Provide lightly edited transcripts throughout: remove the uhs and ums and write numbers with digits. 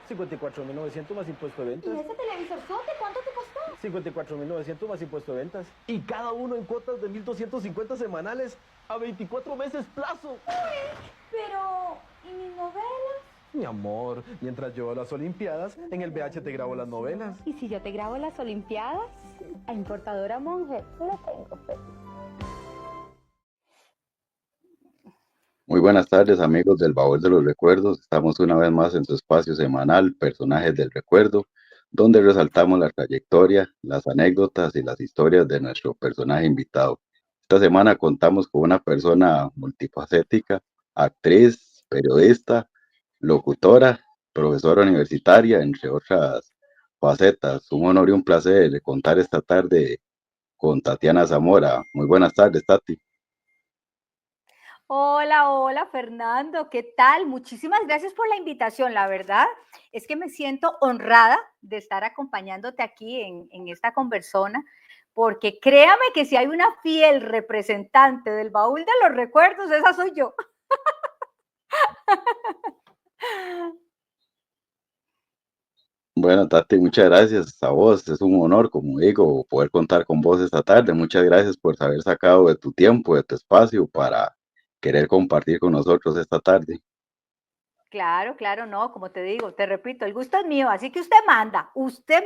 54.900 más impuesto de ¿Y ventas. ese televisor sote cuánto te costó? 54.900 más impuesto de ventas. Y cada uno en cuotas de 1.250 semanales a 24 meses plazo. Pero, ¿y mis novelas? Mi amor, mientras yo a las Olimpiadas, en el BH te grabo las novelas. ¿Y si yo te grabo las Olimpiadas? A Importadora Monge le tengo fe. Muy buenas tardes, amigos del Baúl de los Recuerdos. Estamos una vez más en su espacio semanal, Personajes del Recuerdo, donde resaltamos la trayectoria, las anécdotas y las historias de nuestro personaje invitado. Esta semana contamos con una persona multifacética, actriz, periodista, locutora, profesora universitaria, entre otras facetas. Un honor y un placer contar esta tarde con Tatiana Zamora. Muy buenas tardes, Tati. Hola, hola Fernando, ¿qué tal? Muchísimas gracias por la invitación. La verdad es que me siento honrada de estar acompañándote aquí en esta conversona, porque créame que si hay una fiel representante del baúl de los recuerdos, esa soy yo. Bueno, Tati, muchas gracias a vos. Es un honor, como digo, poder contar con vos esta tarde. Muchas gracias por haber sacado de tu tiempo, de tu espacio para querer compartir con nosotros esta tarde. Claro, claro, no, como te digo, te repito, el gusto es mío, así que usted manda, usted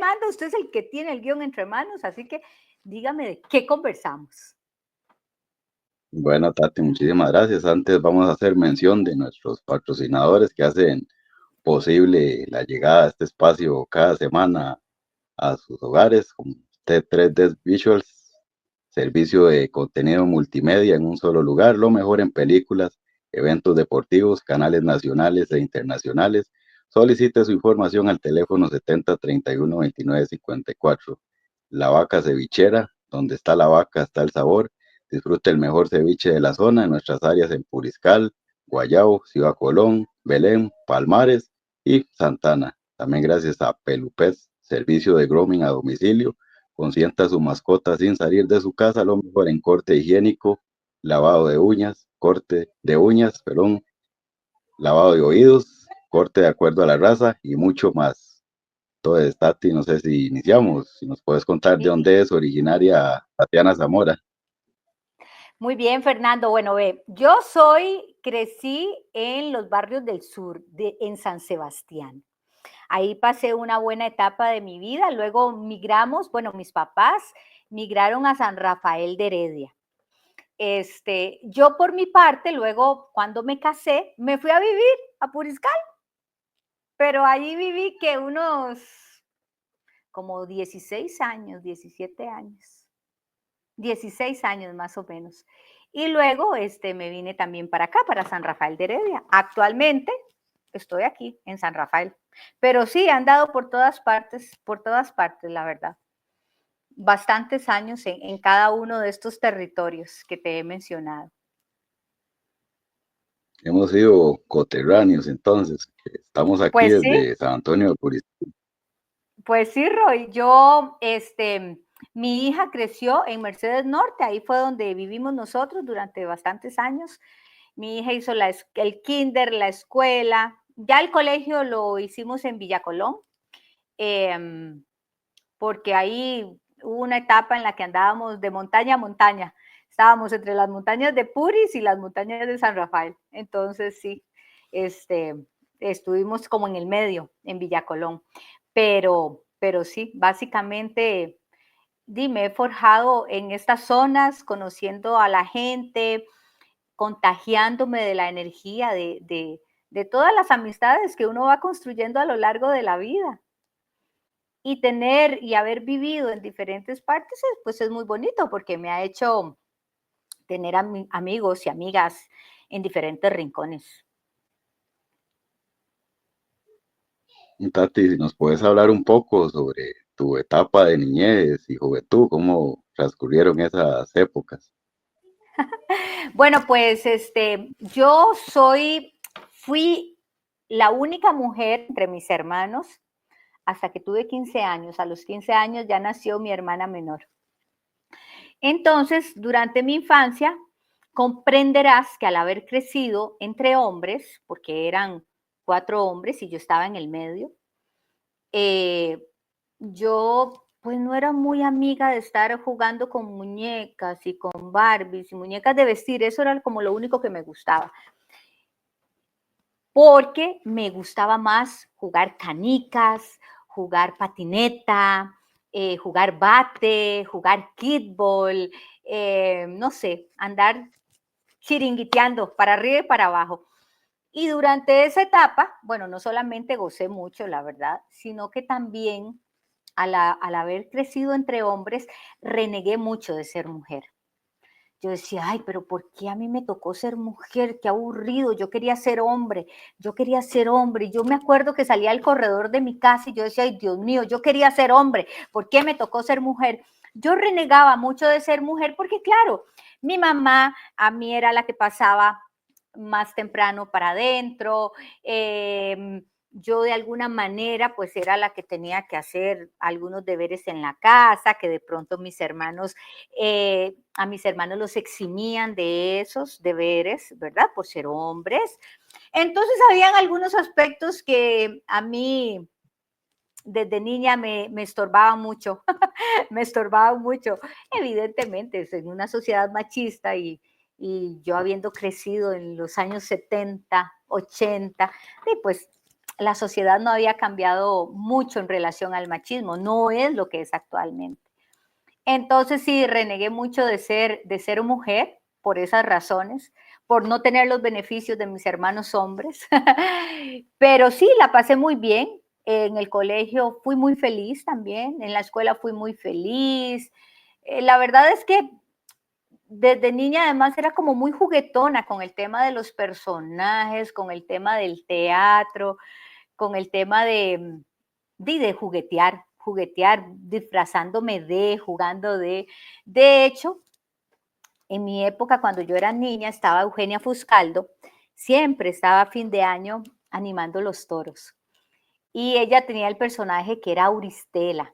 es el que tiene el guión entre manos, así que dígame de qué conversamos. Bueno, Tati, muchísimas gracias. Antes vamos a hacer mención de nuestros patrocinadores que hacen posible la llegada de este espacio cada semana a sus hogares, como T3D Visuals, servicio de contenido multimedia en un solo lugar, lo mejor en películas, eventos deportivos, canales nacionales e internacionales. Solicite su información al teléfono 70 31 29 54. La Vaca Cevichera, donde está la vaca, está el sabor. Disfrute el mejor ceviche de la zona en nuestras áreas en Puriscal, Guayabo, Ciudad Colón, Belén, Palmares y Santana. También gracias a Pelupets, servicio de grooming a domicilio. Consienta a su mascota sin salir de su casa, lo mejor en corte higiénico, lavado de uñas, lavado de oídos, corte de acuerdo a la raza y mucho más. Entonces, Tati, no sé si iniciamos, si nos puedes contar de Sí. dónde es originaria Tatiana Zamora. Muy bien, Fernando. Bueno, ve, crecí en los barrios del sur, en San Sebastián. Ahí pasé una buena etapa de mi vida. Luego migramos, bueno, mis papás migraron a San Rafael de Heredia. Yo por mi parte, luego cuando me casé, me fui a vivir a Puriscal, pero allí viví que unos como 16 años, 17 años, 16 años más o menos. Y luego me vine también para acá, para San Rafael de Heredia. Actualmente estoy aquí en San Rafael, pero sí, he andado por todas partes, la verdad. Bastantes años en cada uno de estos territorios que te he mencionado. Hemos sido coterráneos, entonces, estamos aquí Pues sí, desde San Antonio de Puris. pues sí, Roy. Mi hija creció en Mercedes Norte, ahí fue donde vivimos nosotros durante bastantes años. Mi hija hizo el kinder, la escuela, ya el colegio lo hicimos en Villa Colón, em, porque ahí hubo una etapa en la que andábamos de montaña a montaña. Estábamos entre las montañas de Puris y las montañas de San Rafael. Entonces, sí, este, estuvimos como en el medio, en Villa Colón. Pero sí, básicamente, me he forjado en estas zonas, conociendo a la gente, contagiándome de la energía, de todas las amistades que uno va construyendo a lo largo de la vida. Y tener y haber vivido en diferentes partes, pues es muy bonito porque me ha hecho tener amigos y amigas en diferentes rincones. Tati, si nos puedes hablar un poco sobre tu etapa de niñez y juventud, cómo transcurrieron esas épocas. Bueno, pues fui la única mujer entre mis hermanos hasta que tuve 15 años. A los 15 años ya nació mi hermana menor. Entonces, durante mi infancia, comprenderás que al haber crecido entre hombres, porque eran 4 hombres y yo estaba en el medio, yo pues no era muy amiga de estar jugando con muñecas y con Barbies y muñecas de vestir, eso era como lo único que me gustaba. Porque me gustaba más jugar canicas, jugar patineta, jugar bate, jugar kickball, no sé, andar chiringuiteando para arriba y para abajo. Y durante esa etapa, bueno, no solamente gocé mucho, la verdad, sino que también al haber crecido entre hombres, renegué mucho de ser mujer. Yo decía, ay, pero ¿por qué a mí me tocó ser mujer? Qué aburrido, yo quería ser hombre, yo quería ser hombre. Y yo me acuerdo que salía al corredor de mi casa y yo decía, ay, Dios mío, yo quería ser hombre, ¿por qué me tocó ser mujer? Yo renegaba mucho de ser mujer porque, claro, mi mamá a mí era la que pasaba más temprano para adentro, yo de alguna manera pues era la que tenía que hacer algunos deberes en la casa, que de pronto a mis hermanos los eximían de esos deberes, ¿verdad? Por ser hombres. Entonces habían algunos aspectos que a mí desde niña me estorbaba mucho, me estorbaba mucho. Evidentemente, es en una sociedad machista y yo habiendo crecido en los años 70, 80, y pues la sociedad no había cambiado mucho en relación al machismo, no es lo que es actualmente. Entonces sí, renegué mucho de ser mujer por esas razones, por no tener los beneficios de mis hermanos hombres, pero sí, la pasé muy bien. En el colegio fui muy feliz también, en la escuela fui muy feliz. La verdad es que desde niña además era como muy juguetona con el tema de los personajes, con el tema del teatro, con el tema de juguetear, juguetear, disfrazándome de, jugando de. De hecho, en mi época, cuando yo era niña, estaba Eugenia Fuscaldo, siempre estaba a fin de año animando los toros. Y ella tenía el personaje que era Auristela.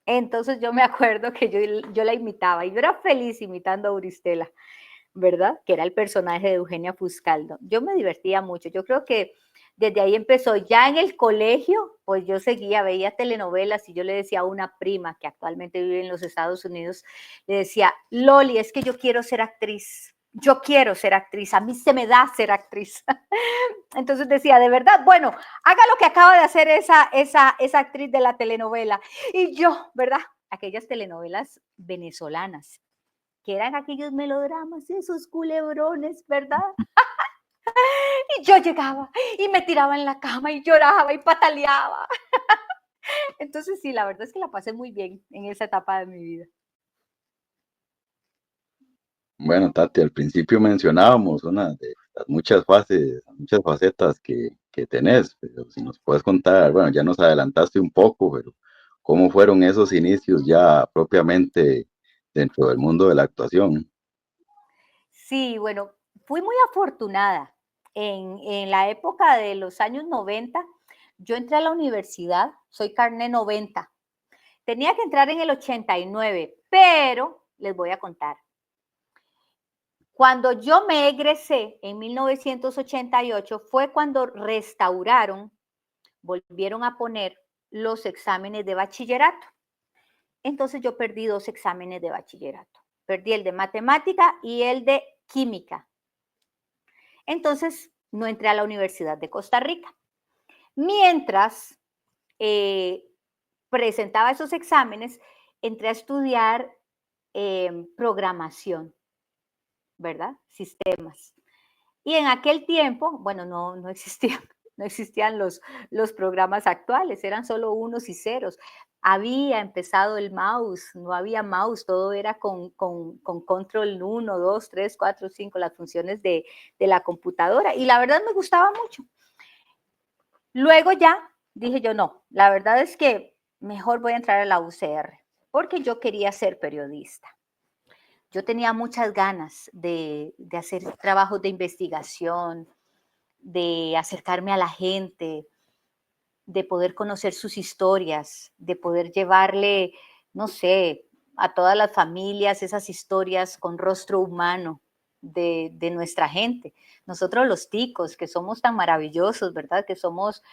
Entonces yo me acuerdo que yo la imitaba y yo era feliz imitando a Auristela, ¿verdad? Que era el personaje de Eugenia Fuscaldo. Yo me divertía mucho. Yo creo que desde ahí empezó. Ya en el colegio, pues yo seguía, veía telenovelas y yo le decía a una prima que actualmente vive en los Estados Unidos, le decía, Loli, es que yo quiero ser actriz. Yo quiero ser actriz, a mí se me da ser actriz. Entonces decía, de verdad, bueno, haga lo que acaba de hacer esa actriz de la telenovela. Y yo, ¿verdad? Aquellas telenovelas venezolanas que eran aquellos melodramas, esos culebrones, ¿verdad? Y yo llegaba y me tiraba en la cama y lloraba y pataleaba. Entonces sí, la verdad es que la pasé muy bien en esa etapa de mi vida. Bueno, Tati, al principio mencionábamos una de las muchas fases, muchas facetas que tenés, pero si nos puedes contar, bueno, ya nos adelantaste un poco, pero ¿cómo fueron esos inicios ya propiamente dentro del mundo de la actuación? Sí, bueno, fui muy afortunada. En la época de los años 90, yo entré a la universidad, soy carné 90. Tenía que entrar en el 89, pero les voy a contar. Cuando yo me egresé en 1988 fue cuando restauraron, volvieron a poner los exámenes de bachillerato. Entonces yo perdí 2 exámenes de bachillerato. Perdí el de matemática y el de química. Entonces no entré a la Universidad de Costa Rica. Mientras presentaba esos exámenes, entré a estudiar programación, ¿verdad? Sistemas. Y en aquel tiempo, bueno, no existían, no existían los programas actuales, eran solo unos y ceros. Había empezado el mouse, no había mouse, todo era con control 1, 2, 3, 4, 5, las funciones de la computadora. Y la verdad me gustaba mucho. Luego ya dije yo, no, la verdad es que mejor voy a entrar a la UCR, porque yo quería ser periodista. Yo tenía muchas ganas de hacer trabajos de investigación, de acercarme a la gente, de poder conocer sus historias, de poder llevarle, no sé, a todas las familias esas historias con rostro humano de nuestra gente. Nosotros los ticos, que somos tan maravillosos, ¿verdad? Que somos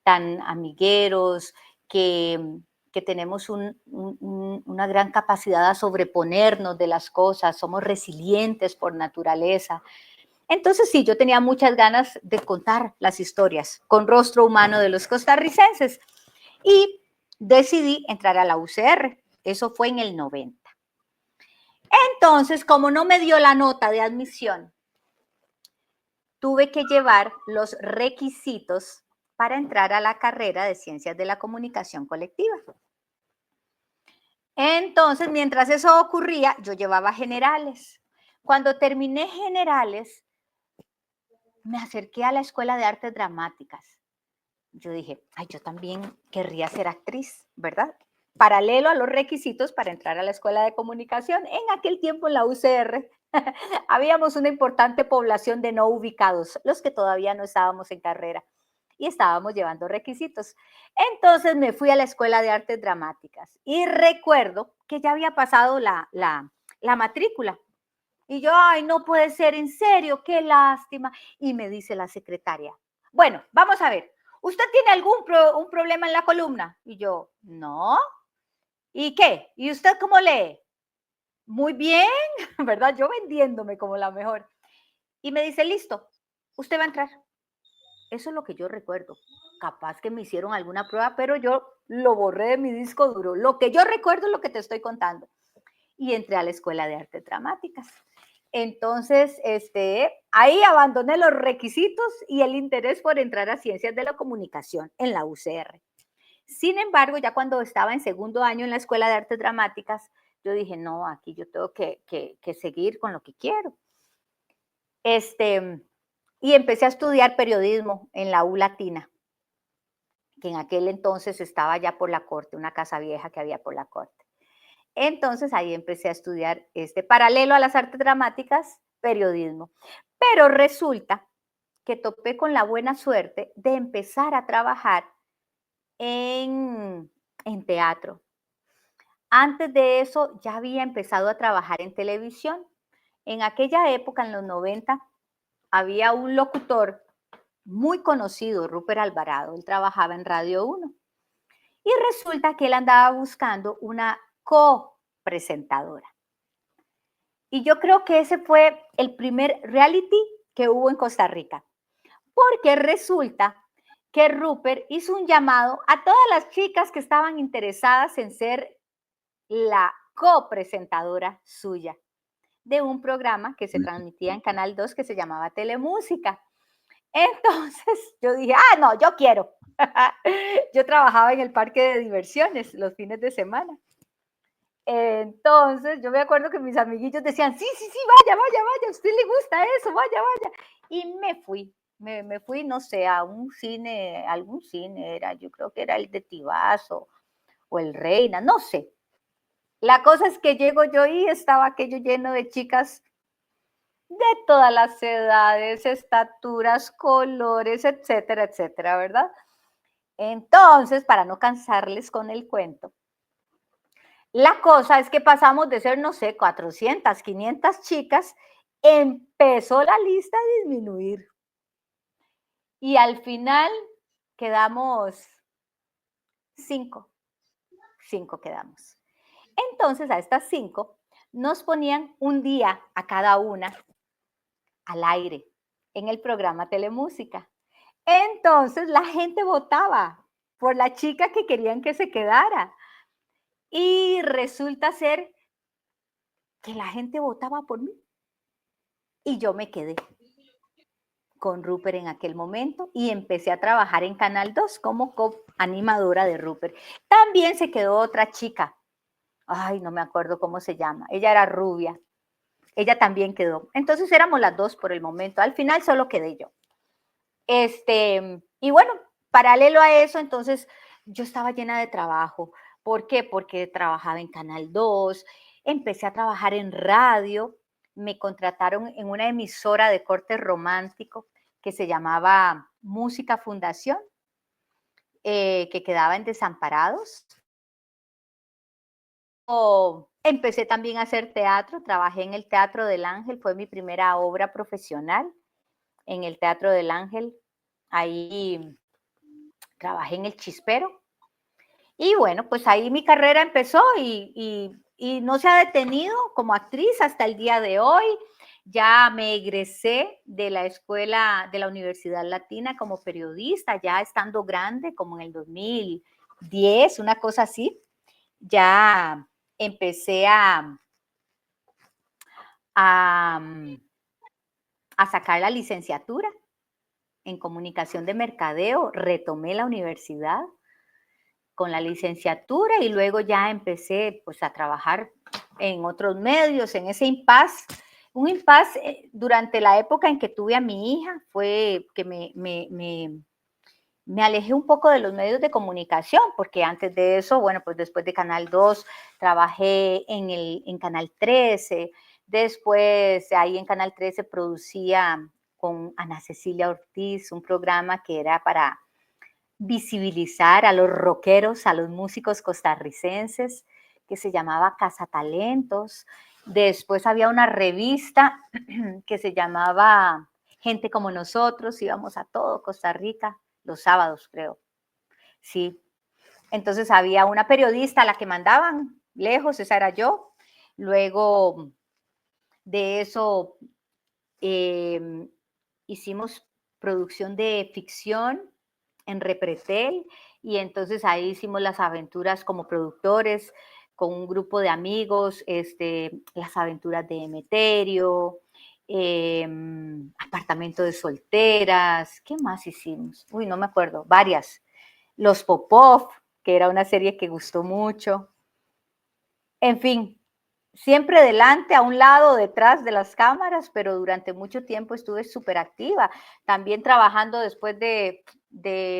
tan amigueros, que tenemos una gran capacidad a sobreponernos de las cosas, somos resilientes por naturaleza. Entonces sí, yo tenía muchas ganas de contar las historias con rostro humano de los costarricenses y decidí entrar a la UCR. Eso fue en el 90. Entonces, como no me dio la nota de admisión, tuve que llevar los requisitos para entrar a la carrera de Ciencias de la Comunicación Colectiva. Entonces, mientras eso ocurría, yo llevaba generales. Cuando terminé generales, me acerqué a la Escuela de Artes Dramáticas. Yo dije, ay, yo también querría ser actriz, ¿verdad? Paralelo a los requisitos para entrar a la Escuela de Comunicación. En aquel tiempo en la UCR habíamos una importante población de no ubicados, los que todavía no estábamos en carrera y estábamos llevando requisitos. Entonces me fui a la Escuela de Artes Dramáticas y recuerdo que ya había pasado la matrícula. Y yo, ay, no puede ser, en serio, qué lástima. Y me dice la secretaria, bueno, vamos a ver, ¿usted tiene algún un problema en la columna? Y yo, no. ¿Y qué? ¿Y usted cómo lee? Muy bien, ¿verdad? Yo vendiéndome como la mejor. Y me dice, listo, usted va a entrar. Eso es lo que yo recuerdo. Capaz que me hicieron alguna prueba, pero yo lo borré de mi disco duro. Lo que yo recuerdo es lo que te estoy contando. Y entré a la Escuela de Artes Dramáticas. Entonces, ahí abandoné los requisitos y el interés por entrar a Ciencias de la Comunicación en la UCR. Sin embargo, ya cuando estaba en segundo año en la Escuela de Artes Dramáticas, yo dije, no, aquí yo tengo que seguir con lo que quiero. Y empecé a estudiar periodismo en la U Latina, que en aquel entonces estaba ya por la Corte, una casa vieja que había por la Corte. Entonces ahí empecé a estudiar paralelo a las artes dramáticas, periodismo. Pero resulta que topé con la buena suerte de empezar a trabajar en teatro. Antes de eso ya había empezado a trabajar en televisión. En aquella época, en los 90, había un locutor muy conocido, Rupert Alvarado. Él trabajaba en Radio 1. Y resulta que él andaba buscando una copresentadora. Y yo creo que ese fue el primer reality que hubo en Costa Rica. Porque resulta que Rupert hizo un llamado a todas las chicas que estaban interesadas en ser la copresentadora suya de un programa que se transmitía en Canal 2 que se llamaba Telemúsica. Entonces yo dije, ah, no, yo quiero. Yo trabajaba en el parque de diversiones los fines de semana. Entonces yo me acuerdo que mis amiguillos decían, sí, vaya, a usted le gusta eso, vaya. Y me fui, no sé, a un cine, algún cine era, yo creo que era el de Tibazo o el Reina, no sé. La cosa es que llego yo y estaba aquello lleno de chicas de todas las edades, estaturas, colores, etcétera, etcétera, ¿verdad? Entonces, para no cansarles con el cuento, la cosa es que pasamos de ser, no sé, 400, 500 chicas, empezó la lista a disminuir. Y al final quedamos 5 quedamos. Entonces, a estas 5 nos ponían un día a cada una al aire en el programa Telemúsica. Entonces, la gente votaba por la chica que querían que se quedara. Y resulta ser que la gente votaba por mí. Y yo me quedé con Rupert en aquel momento y empecé a trabajar en Canal 2 como co-animadora de Rupert. También se quedó otra chica. Ay, no me acuerdo cómo se llama. Ella era rubia. Ella también quedó. Entonces éramos las 2 por el momento. Al final solo quedé yo. Y bueno, paralelo a eso, entonces yo estaba llena de trabajo. ¿Por qué? Porque trabajaba en Canal 2, empecé a trabajar en radio, me contrataron en una emisora de corte romántico que se llamaba Música Fundación, que quedaba en Desamparados. Empecé también a hacer teatro, trabajé en el Teatro del Ángel, fue mi primera obra profesional en el Teatro del Ángel. Ahí trabajé en El Chispero. Y bueno, pues ahí mi carrera empezó y no se ha detenido como actriz hasta el día de hoy. Ya me egresé de la escuela de la Universidad Latina como periodista, ya estando grande, como en el 2010, una cosa así. Ya empecé a, a sacar la licenciatura en comunicación de mercadeo, retomé la universidad con la licenciatura y luego ya empecé pues a trabajar en otros medios, en ese impasse. Un impasse durante la época en que tuve a mi hija fue que me alejé un poco de los medios de comunicación, porque antes de eso, bueno, pues después de Canal 2 trabajé en Canal 13, después ahí en Canal 13 producía con Ana Cecilia Ortiz un programa que era para visibilizar a los rockeros, a los músicos costarricenses, que se llamaba Cazatalentos. Después había una revista que se llamaba Gente como Nosotros, íbamos a todo Costa Rica, los sábados creo. Sí. Entonces había una periodista a la que mandaban lejos, esa era yo. Luego de eso hicimos producción de ficción en Repretel y entonces ahí hicimos las aventuras como productores con un grupo de amigos, las aventuras de Emeterio, Apartamento de Solteras, ¿qué más hicimos? Uy, no me acuerdo, varias. Los Popov, que era una serie que gustó mucho. En fin, siempre delante, a un lado, detrás de las cámaras, pero durante mucho tiempo estuve súper activa. También trabajando después de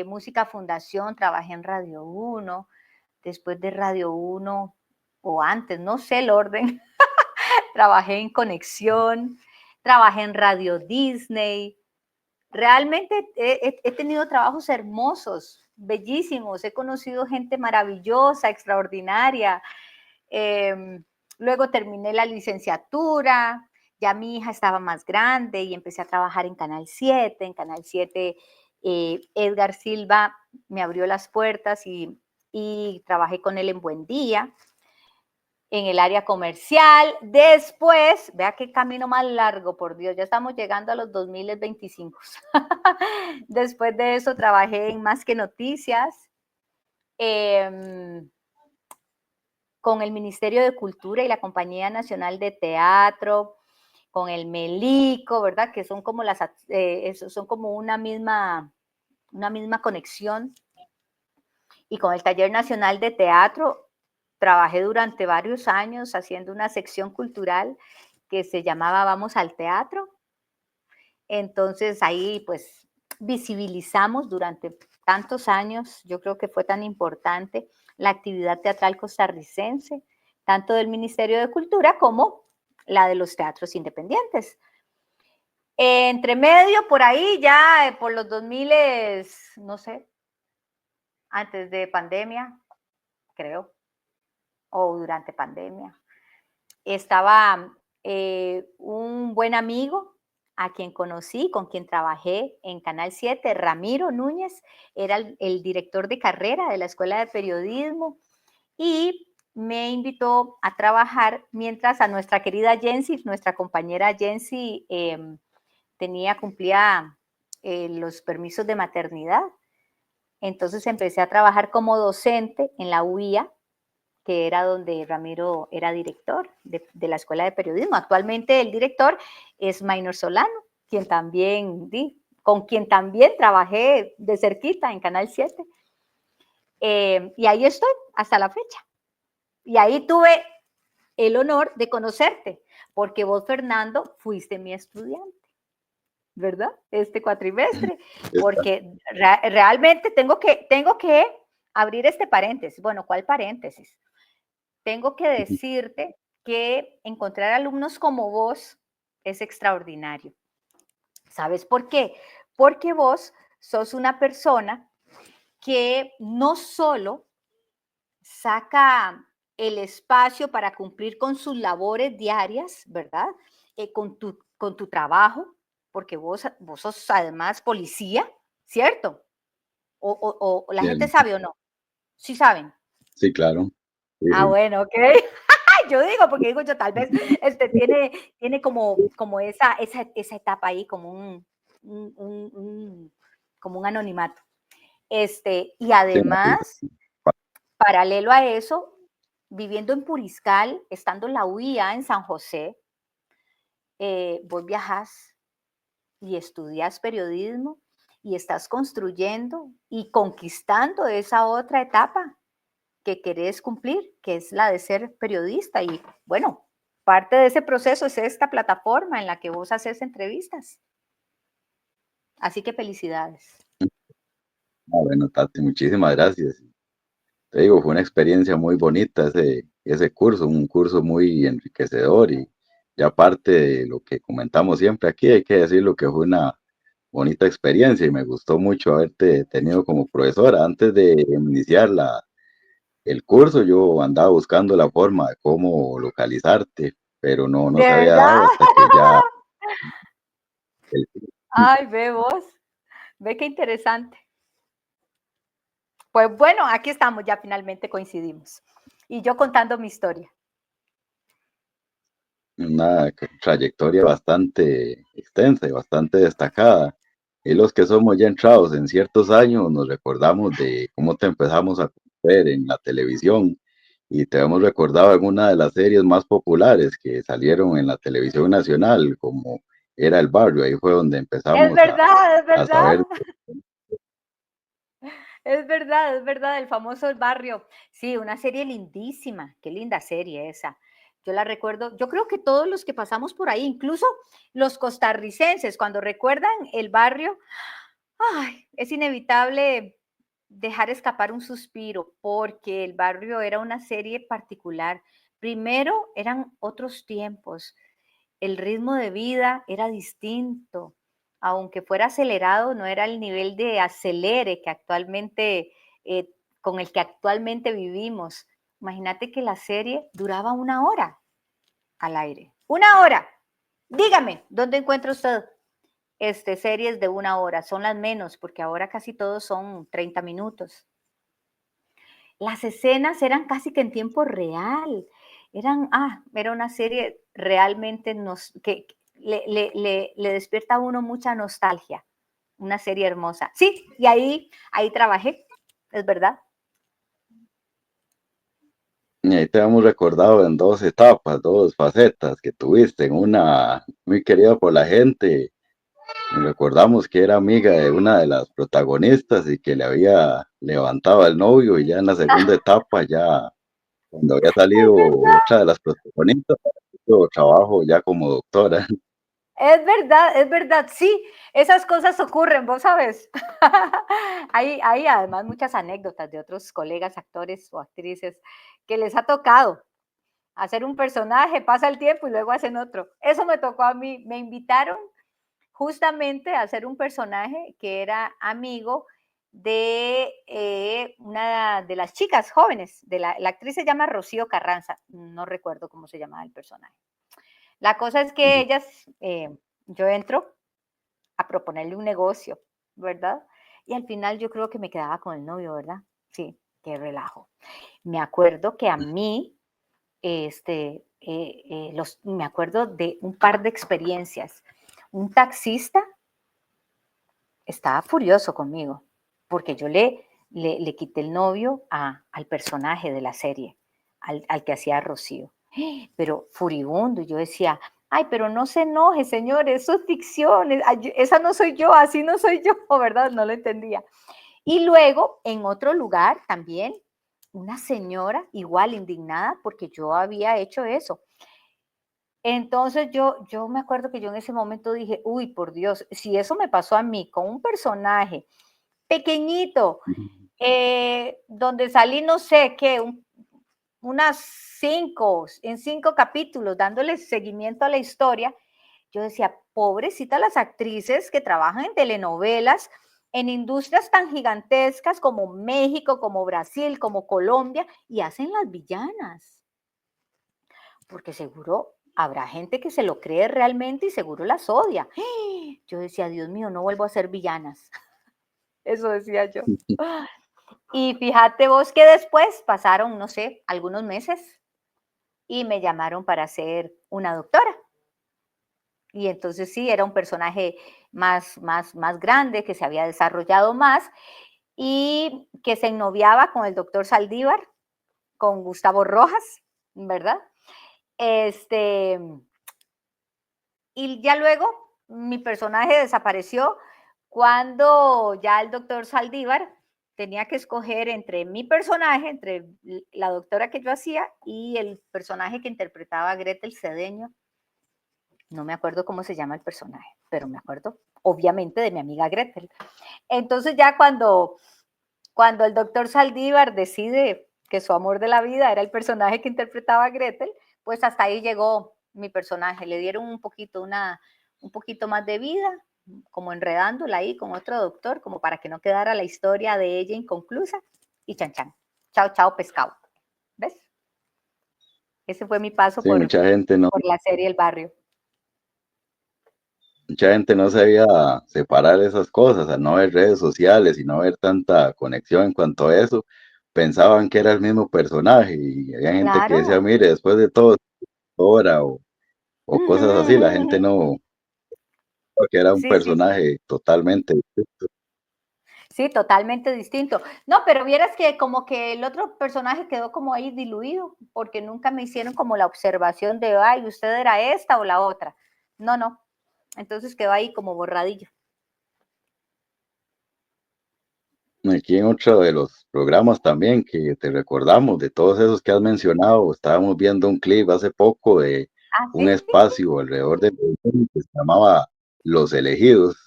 Música Fundación, trabajé en Radio 1, después de Radio 1 o antes, no sé el orden, trabajé en Conexión, trabajé en Radio Disney. Realmente he tenido trabajos hermosos, bellísimos, he conocido gente maravillosa, extraordinaria. Luego terminé la licenciatura, ya mi hija estaba más grande y empecé a trabajar en Canal 7. En Canal 7 Edgar Silva me abrió las puertas y trabajé con él en Buen Día, en el área comercial. Después, vea qué camino más largo, por Dios, ya estamos llegando a los 2025. Después de eso trabajé en Más que Noticias, con el Ministerio de Cultura y la Compañía Nacional de Teatro, con el Melico, ¿verdad? Que son como son como una misma conexión. Y con el Taller Nacional de Teatro trabajé durante varios años haciendo una sección cultural que se llamaba Vamos al Teatro. Entonces ahí pues visibilizamos durante tantos años, yo creo que fue tan importante la actividad teatral costarricense, tanto del Ministerio de Cultura como la de los teatros independientes. Entre medio, por ahí, ya por los 2000, no sé, antes de pandemia, creo, o durante pandemia, estaba un buen amigo a quien conocí, con quien trabajé en Canal 7, Ramiro Núñez, era el director de carrera de la Escuela de Periodismo y me invitó a trabajar mientras a nuestra querida Jensi, nuestra compañera Jensi, cumplía los permisos de maternidad. Entonces empecé a trabajar como docente en la UIA, que era donde Ramiro era director de la Escuela de Periodismo. Actualmente el director es Maynor Solano, con quien también trabajé de cerquita en Canal 7. Y ahí estoy hasta la fecha. Y ahí tuve el honor de conocerte, porque vos, Fernando, fuiste mi estudiante, ¿verdad? Este cuatrimestre, porque realmente tengo que abrir este paréntesis. Bueno, ¿cuál paréntesis? Tengo que decirte que encontrar alumnos como vos es extraordinario. ¿Sabes por qué? Porque vos sos una persona que no solo saca el espacio para cumplir con sus labores diarias, ¿verdad? Con tu trabajo, porque vos sos además policía, ¿cierto? O la gente sabe o no. Sí saben. Sí, claro. Sí, Ah, sí. bueno, ok. Yo digo, porque digo yo, tal vez tiene como esa etapa ahí, como como un anonimato. Y Sí, no, sí. además, paralelo a eso, viviendo en Puriscal, estando en la UIA en San José, vos viajás y estudias periodismo y estás construyendo y conquistando esa otra etapa que querés cumplir, que es la de ser periodista. Y bueno, parte de ese proceso es esta plataforma en la que vos haces entrevistas. Así que felicidades. Ah, bueno, Tati, muchísimas gracias. Te digo, fue una experiencia muy bonita ese curso, un curso muy enriquecedor y aparte de lo que comentamos siempre aquí, hay que decirlo que fue una bonita experiencia y me gustó mucho haberte tenido como profesora. Antes de iniciar el curso, yo andaba buscando la forma de cómo localizarte, pero no ¿De se había verdad? dado hasta que ya... el- Ay, ve vos, ve qué interesante. Pues bueno, aquí estamos, ya finalmente coincidimos. Y yo contando mi historia. una trayectoria bastante extensa y bastante destacada. Y los que somos ya entrados en ciertos años nos recordamos de cómo te empezamos a ver en la televisión y te hemos recordado en una de las series más populares que salieron en la televisión nacional, como era El Barrio. Ahí fue donde Es empezamos verdad, es a verdad. saber. Es verdad, el famoso El Barrio. Sí, una serie lindísima, qué linda serie esa. Yo la recuerdo, yo creo que todos los que pasamos por ahí, incluso los costarricenses, cuando recuerdan El Barrio, ay, es inevitable dejar escapar un suspiro, porque El Barrio era una serie particular. Primero, eran otros tiempos, el ritmo de vida era distinto, aunque fuera acelerado, no era el nivel de acelere que actualmente, con el que actualmente vivimos. Imagínate que la serie duraba 1 hora al aire. 1 hora. Dígame, ¿dónde encuentra usted series de 1 hora? Son las menos, porque ahora casi todos son 30 minutos. Las escenas eran casi que en tiempo real. Era una serie realmente que le despierta a uno mucha nostalgia. Una serie hermosa. Sí, y ahí trabajé, es verdad. Y ahí te hemos recordado en dos etapas, dos facetas que tuviste, en una muy querida por la gente. Y recordamos que era amiga de una de las protagonistas y que le había levantado al novio y ya en la segunda etapa, ya cuando había Es salido verdad, otra de las protagonistas, hizo trabajo ya como doctora. es verdad, sí, esas cosas ocurren, vos sabes. Hay además muchas anécdotas de otros colegas, actores o actrices, que les ha tocado hacer un personaje, pasa el tiempo y luego hacen otro. Eso me tocó a mí, me invitaron justamente a hacer un personaje que era amigo de una de las chicas jóvenes, la actriz se llama Rocío Carranza, no recuerdo cómo se llamaba el personaje. La cosa es que ellas, yo entro a proponerle un negocio, ¿verdad? Y al final yo creo que me quedaba con el novio, ¿verdad? Sí, qué relajo. Me acuerdo que a mí, me acuerdo de un par de experiencias. Un taxista estaba furioso conmigo porque yo le quité el novio al personaje de la serie, al que hacía Rocío, pero furibundo. Y yo decía, ay, pero no se enoje, señor, eso es ficción, esa no soy yo, así no soy yo, ¿verdad? No lo entendía. Y luego, en otro lugar también, una señora igual indignada porque yo había hecho eso. Entonces yo me acuerdo que yo en ese momento dije, uy, por Dios, si eso me pasó a mí con un personaje pequeñito, donde salí, no sé qué, unas en 5 capítulos, dándole seguimiento a la historia, yo decía, pobrecitas las actrices que trabajan en telenovelas, en industrias tan gigantescas como México, como Brasil, como Colombia, y hacen las villanas, porque seguro habrá gente que se lo cree realmente y seguro las odia. Yo decía, Dios mío, no vuelvo a ser villanas. Eso decía yo. Y fíjate vos que después pasaron, no sé, algunos meses y me llamaron para ser una doctora. Y entonces sí, era un personaje más grande, que se había desarrollado más y que se ennoviaba con el doctor Saldívar, con Gustavo Rojas, ¿verdad? Este, y ya luego mi personaje desapareció cuando ya el doctor Saldívar tenía que escoger entre mi personaje, entre la doctora que yo hacía y el personaje que interpretaba a Gretel Cedeño. No me acuerdo cómo se llama el personaje, pero me acuerdo obviamente de mi amiga Gretel. Entonces ya cuando el doctor Saldívar decide que su amor de la vida era el personaje que interpretaba a Gretel, pues hasta ahí llegó mi personaje. Le dieron un poquito más de vida, como enredándola ahí con otro doctor, como para que no quedara la historia de ella inconclusa. Y chan chan, chao, chao, pescado. ¿Ves? Ese fue mi paso Sí, por la serie El Barrio. mucha gente no sabía separar esas cosas, al no ver redes sociales y no ver tanta conexión en cuanto a eso, pensaban que era el mismo personaje y había gente que decía, Claro. mire, después de todo, ahora o cosas así, la gente no, porque era un Sí, sí, sí. personaje totalmente distinto. Sí, totalmente distinto. No, pero vieras que como que el otro personaje quedó como ahí diluido, porque nunca me hicieron como la observación de, ay, usted era esta o la otra. No, no. Entonces quedó ahí como borradillo. Aquí en otro de los programas también que te recordamos, de todos esos que has mencionado, estábamos viendo un clip hace poco de Ah, un sí. espacio alrededor de que se llamaba Los Elegidos.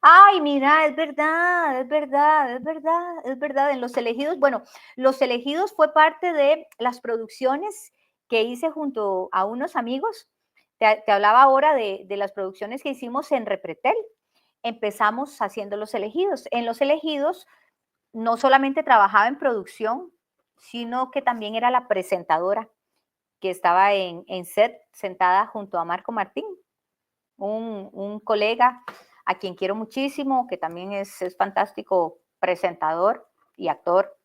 Ay, mira, es verdad, es verdad, es verdad, es verdad. En Los Elegidos, bueno, Los Elegidos fue parte de las producciones que hice junto a unos amigos. Te hablaba ahora de las producciones que hicimos en Repretel. Empezamos haciendo Los Elegidos. En Los Elegidos no solamente trabajaba en producción, sino que también era la presentadora que estaba en set sentada junto a Marco Martín, un colega a quien quiero muchísimo, que también es fantástico presentador y actor.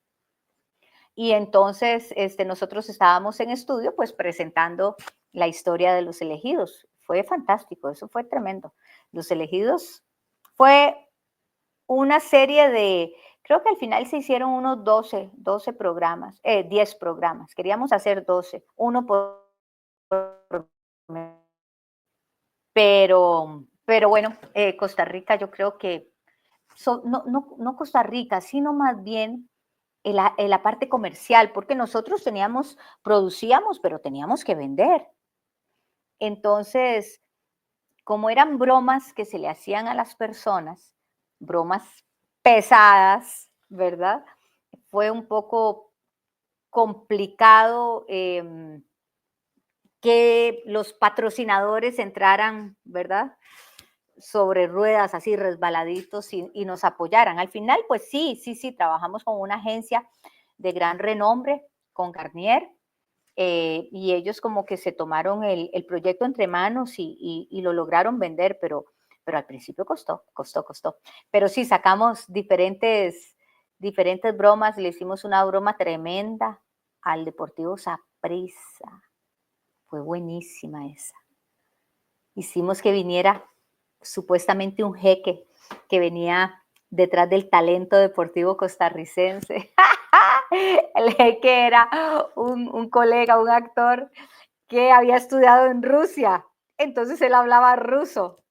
Y entonces nosotros estábamos en estudio pues presentando la historia de Los Elegidos. Fue fantástico, eso fue tremendo. Los Elegidos fue una serie de, creo que al final se hicieron unos 12 programas, 10 programas. Queríamos hacer 12, uno por pero bueno, Costa Rica yo creo que, no Costa Rica, sino más bien en la parte comercial, porque nosotros producíamos, pero teníamos que vender. Entonces, como eran bromas que se le hacían a las personas, bromas pesadas, ¿verdad? Fue un poco complicado que los patrocinadores entraran, ¿verdad? Sobre ruedas, así resbaladitos y nos apoyaran. Al final, pues sí, sí, sí, trabajamos con una agencia de gran renombre, con Garnier, y ellos como que se tomaron el proyecto entre manos y lo lograron vender, pero al principio costó. Pero sí, sacamos diferentes bromas, le hicimos una broma tremenda al Deportivo Saprissa, fue buenísima esa. Hicimos que viniera supuestamente un jeque que venía detrás del talento deportivo costarricense. El jeque era un colega, un actor que había estudiado en Rusia, entonces él hablaba ruso.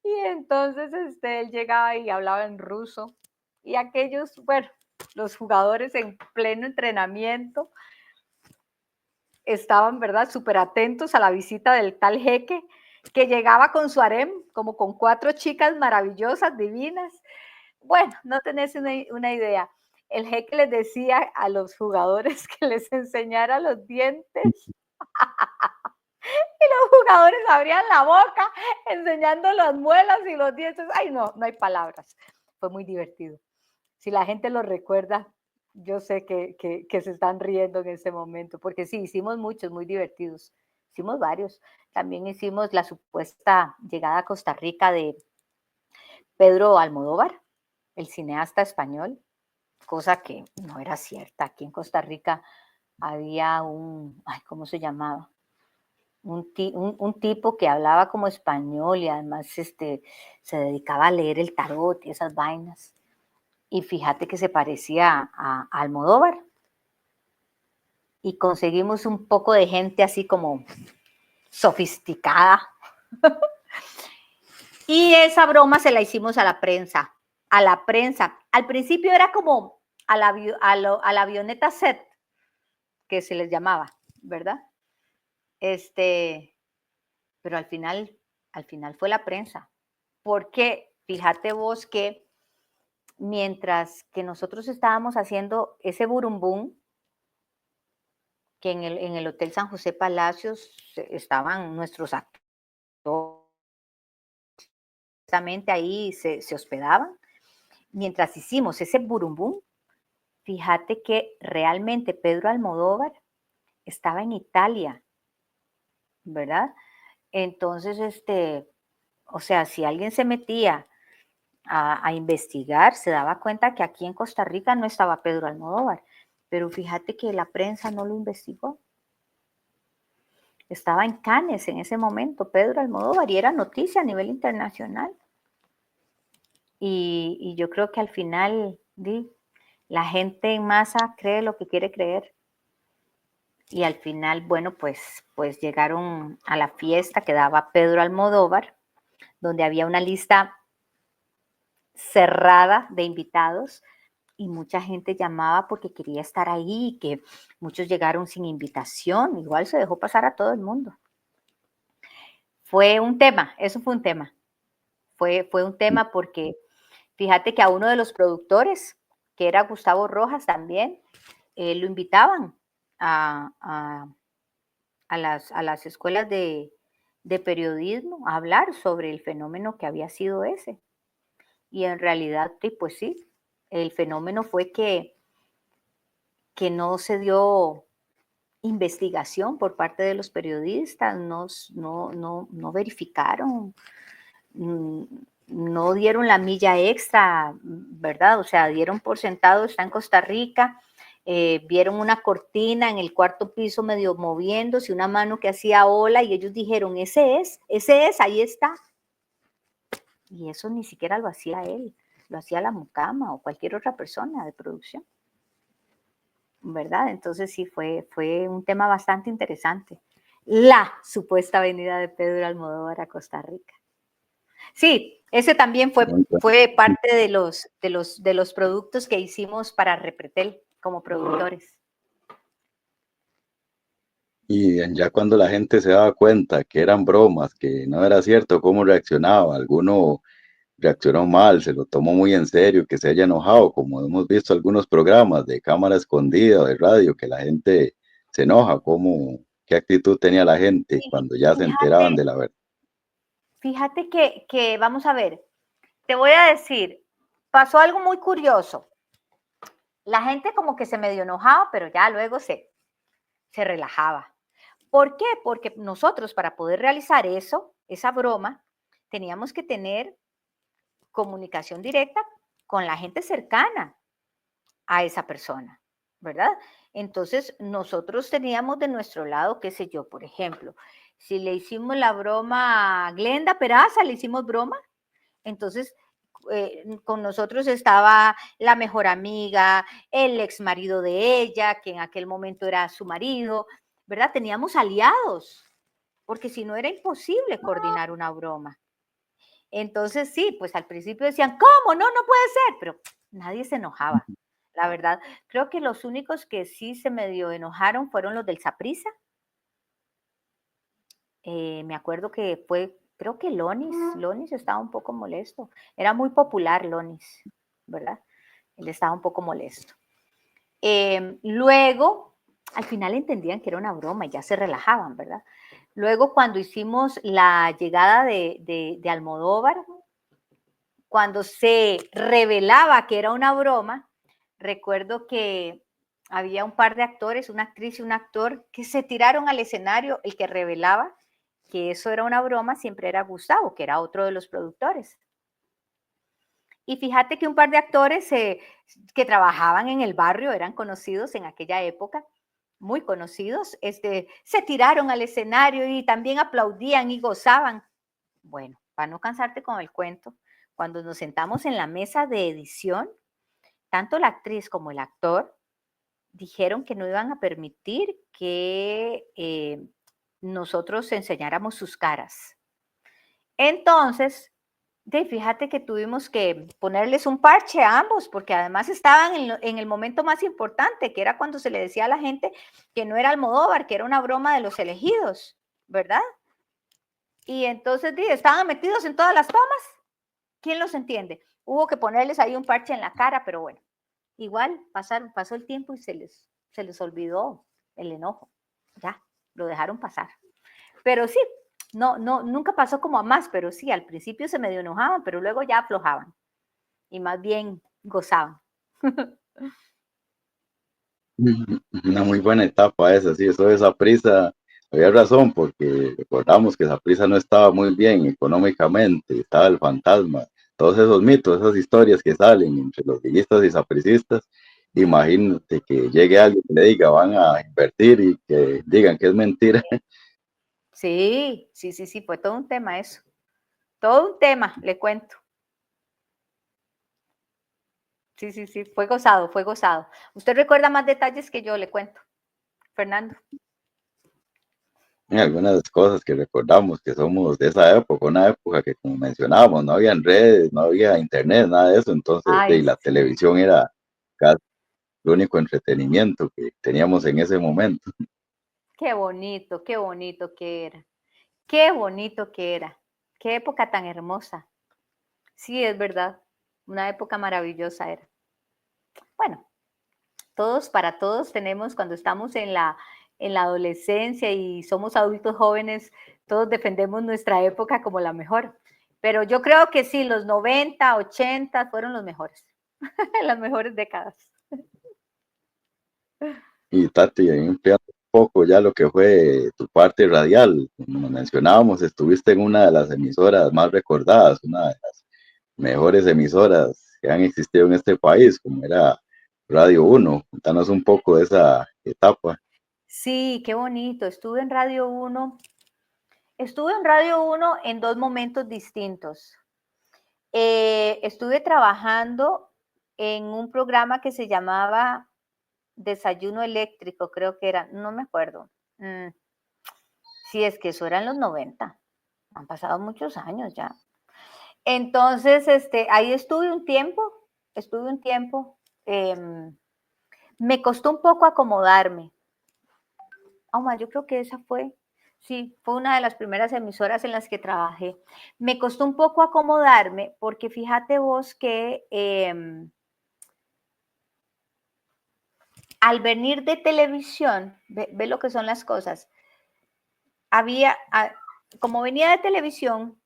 Y entonces él llegaba y hablaba en ruso. Y aquellos, bueno, los jugadores en pleno entrenamiento estaban, ¿verdad?, súper atentos a la visita del tal jeque que llegaba con su harem, como con 4 chicas maravillosas, divinas. Bueno, no tenés una idea. El jeque les decía a los jugadores que les enseñara los dientes y los jugadores abrían la boca enseñando las muelas y los dientes. Ay, no, no hay palabras. Fue muy divertido. Si la gente lo recuerda, yo sé que se están riendo en ese momento, porque sí, hicimos muchos muy divertidos. Hicimos varios. También hicimos la supuesta llegada a Costa Rica Pedro Almodóvar, el cineasta español, cosa que no era cierta. Aquí en Costa Rica había ¿cómo se llamaba? Un tipo que hablaba como español y además se dedicaba a leer el tarot y esas vainas. Y fíjate que se parecía a Almodóvar. Y conseguimos un poco de gente así como sofisticada. Y esa broma se la hicimos a la prensa. A la prensa. Al principio era como a la avioneta set, que se les llamaba, ¿verdad? Pero al final fue la prensa. Porque fíjate vos que mientras que nosotros estábamos haciendo ese burumbum, que en el Hotel San José Palacios estaban nuestros actores, ahí se hospedaban. Mientras hicimos ese burumbum, fíjate que realmente Pedro Almodóvar estaba en Italia, ¿verdad? Entonces, o sea, si alguien se metía a investigar, se daba cuenta que aquí en Costa Rica no estaba Pedro Almodóvar, pero fíjate que la prensa no lo investigó. Estaba en Cannes en ese momento Pedro Almodóvar y era noticia a nivel internacional. Y yo creo que al final la gente en masa cree lo que quiere creer. Y al final, bueno, pues llegaron a la fiesta que daba Pedro Almodóvar, donde había una lista cerrada de invitados y mucha gente llamaba porque quería estar ahí, que muchos llegaron sin invitación, igual se dejó pasar a todo el mundo. Fue un tema, eso fue un tema. Fue un tema porque fíjate que a uno de los productores, que era Gustavo Rojas también, lo invitaban a las escuelas de periodismo a hablar sobre el fenómeno que había sido ese. Y en realidad, pues sí, el fenómeno fue que no se dio investigación por parte de los periodistas, no verificaron, no dieron la milla extra, ¿verdad? O sea, dieron por sentado, está en Costa Rica, vieron una cortina en el cuarto piso medio moviéndose, una mano que hacía ola y ellos dijeron, ese es, ahí está. Y eso ni siquiera lo hacía él, lo hacía la mucama o cualquier otra persona de producción, ¿verdad? Entonces sí, fue un tema bastante interesante. La supuesta venida de Pedro Almodóvar a Costa Rica. Sí, ese también fue parte de los productos que hicimos para Repretel como productores. Y ya cuando la gente se daba cuenta que eran bromas, que no era cierto, ¿cómo reaccionaba? Alguno reaccionó mal, se lo tomó muy en serio, que se haya enojado, como hemos visto algunos programas de cámara escondida o de radio, que la gente se enoja, ¿qué actitud tenía la gente cuando ya se enteraban de la verdad? Fíjate que vamos a ver, te voy a decir, pasó algo muy curioso. La gente como que se medio enojaba, pero ya luego se relajaba. ¿Por qué? Porque nosotros para poder realizar esa broma, teníamos que tener comunicación directa con la gente cercana a esa persona, ¿verdad? Entonces, nosotros teníamos de nuestro lado, qué sé yo, por ejemplo, si le hicimos la broma a Glenda Peraza, le hicimos broma, entonces con nosotros estaba la mejor amiga, el ex marido de ella, que en aquel momento era su marido, ¿verdad? Teníamos aliados, porque si no era imposible coordinar una broma. Entonces sí, pues al principio decían, ¿cómo? No, no puede ser, pero nadie se enojaba. La verdad, creo que los únicos que sí se medio enojaron fueron los del Saprissa. Me acuerdo que creo que Lonis estaba un poco molesto. Era muy popular Lonis, ¿verdad? Él estaba un poco molesto. Luego, al final entendían que era una broma y ya se relajaban, ¿verdad? Luego, cuando hicimos la llegada de Almodóvar, cuando se revelaba que era una broma, recuerdo que había un par de actores, una actriz y un actor, que se tiraron al escenario. El que revelaba que eso era una broma siempre era Gustavo, que era otro de los productores. Y fíjate que un par de actores que trabajaban en el barrio, eran conocidos en aquella época, muy conocidos, se tiraron al escenario y también aplaudían y gozaban. Bueno, para no cansarte con el cuento, cuando nos sentamos en la mesa de edición, tanto la actriz como el actor dijeron que no iban a permitir que nosotros enseñáramos sus caras. Entonces, fíjate que tuvimos que ponerles un parche a ambos, porque además estaban en el momento más importante, que era cuando se le decía a la gente que no era Almodóvar, que era una broma de los elegidos, ¿verdad? Y entonces estaban metidos en todas las tomas. ¿Quién los entiende? Hubo que ponerles ahí un parche en la cara, pero bueno, igual pasó el tiempo y se les olvidó el enojo. Ya, lo dejaron pasar. Pero sí, nunca pasó como a más, pero sí, al principio se medio enojaban, pero luego ya aflojaban y más bien gozaban. Una muy buena etapa esa, sí, eso de Saprissa, había razón, porque recordamos que Saprissa no estaba muy bien económicamente, estaba el fantasma, todos esos mitos, esas historias que salen entre los liguistas y sapricistas. Imagínate que llegue alguien que le diga van a invertir y que digan que es mentira. Sí, fue todo un tema eso. Todo un tema, le cuento. Sí, fue gozado, fue gozado. ¿Usted recuerda más detalles que yo le cuento, Fernando? Algunas cosas que recordamos que somos de esa época, una época que como mencionábamos, no había redes, no había internet, nada de eso, entonces Ay, la televisión era casi el único entretenimiento que teníamos en ese momento. qué bonito que era. Qué bonito que era. Qué época tan hermosa. Sí, es verdad. Una época maravillosa era. Bueno, para todos tenemos, cuando estamos en la adolescencia y somos adultos jóvenes, todos defendemos nuestra época como la mejor. Pero yo creo que sí, los 90, 80 fueron los mejores, las mejores décadas. Y Tati, ahí ampliando un poco ya lo que fue tu parte radial, como mencionábamos, estuviste en una de las emisoras más recordadas, una de las mejores emisoras que han existido en este país, como era Radio Uno. Contanos un poco de esa etapa. Sí, qué bonito. Estuve en Radio 1 en dos momentos distintos. Estuve trabajando en un programa que se llamaba Desayuno Eléctrico, creo que era, no me acuerdo. Sí, es que eso era en los 90. Han pasado muchos años ya. Entonces, ahí estuve un tiempo. Me costó un poco acomodarme. Yo creo que sí, fue una de las primeras emisoras en las que trabajé. Me costó un poco acomodarme porque fíjate vos que al venir de televisión, ve lo que son las cosas, como venía de televisión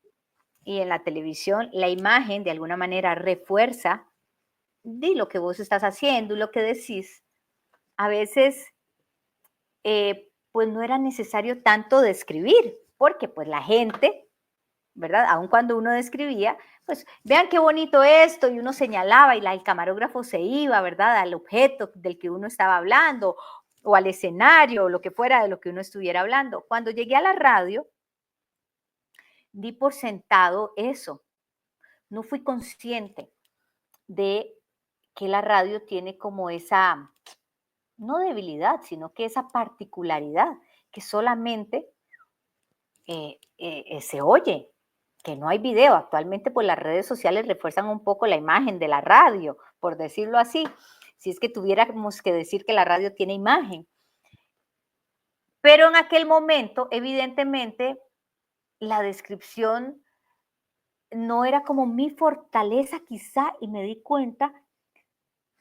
y en la televisión la imagen de alguna manera refuerza lo que vos estás haciendo y lo que decís, a veces pues no era necesario tanto describir, porque pues la gente, ¿verdad? Aun cuando uno describía, pues vean qué bonito esto y uno señalaba y el camarógrafo se iba, ¿verdad? Al objeto del que uno estaba hablando o al escenario o lo que fuera de lo que uno estuviera hablando. Cuando llegué a la radio, di por sentado eso. No fui consciente de que la radio tiene como esa, no debilidad, sino que esa particularidad que solamente se oye, que no hay video. Actualmente, pues las redes sociales refuerzan un poco la imagen de la radio, por decirlo así, si es que tuviéramos que decir que la radio tiene imagen. Pero en aquel momento, evidentemente, la descripción no era como mi fortaleza quizá, y me di cuenta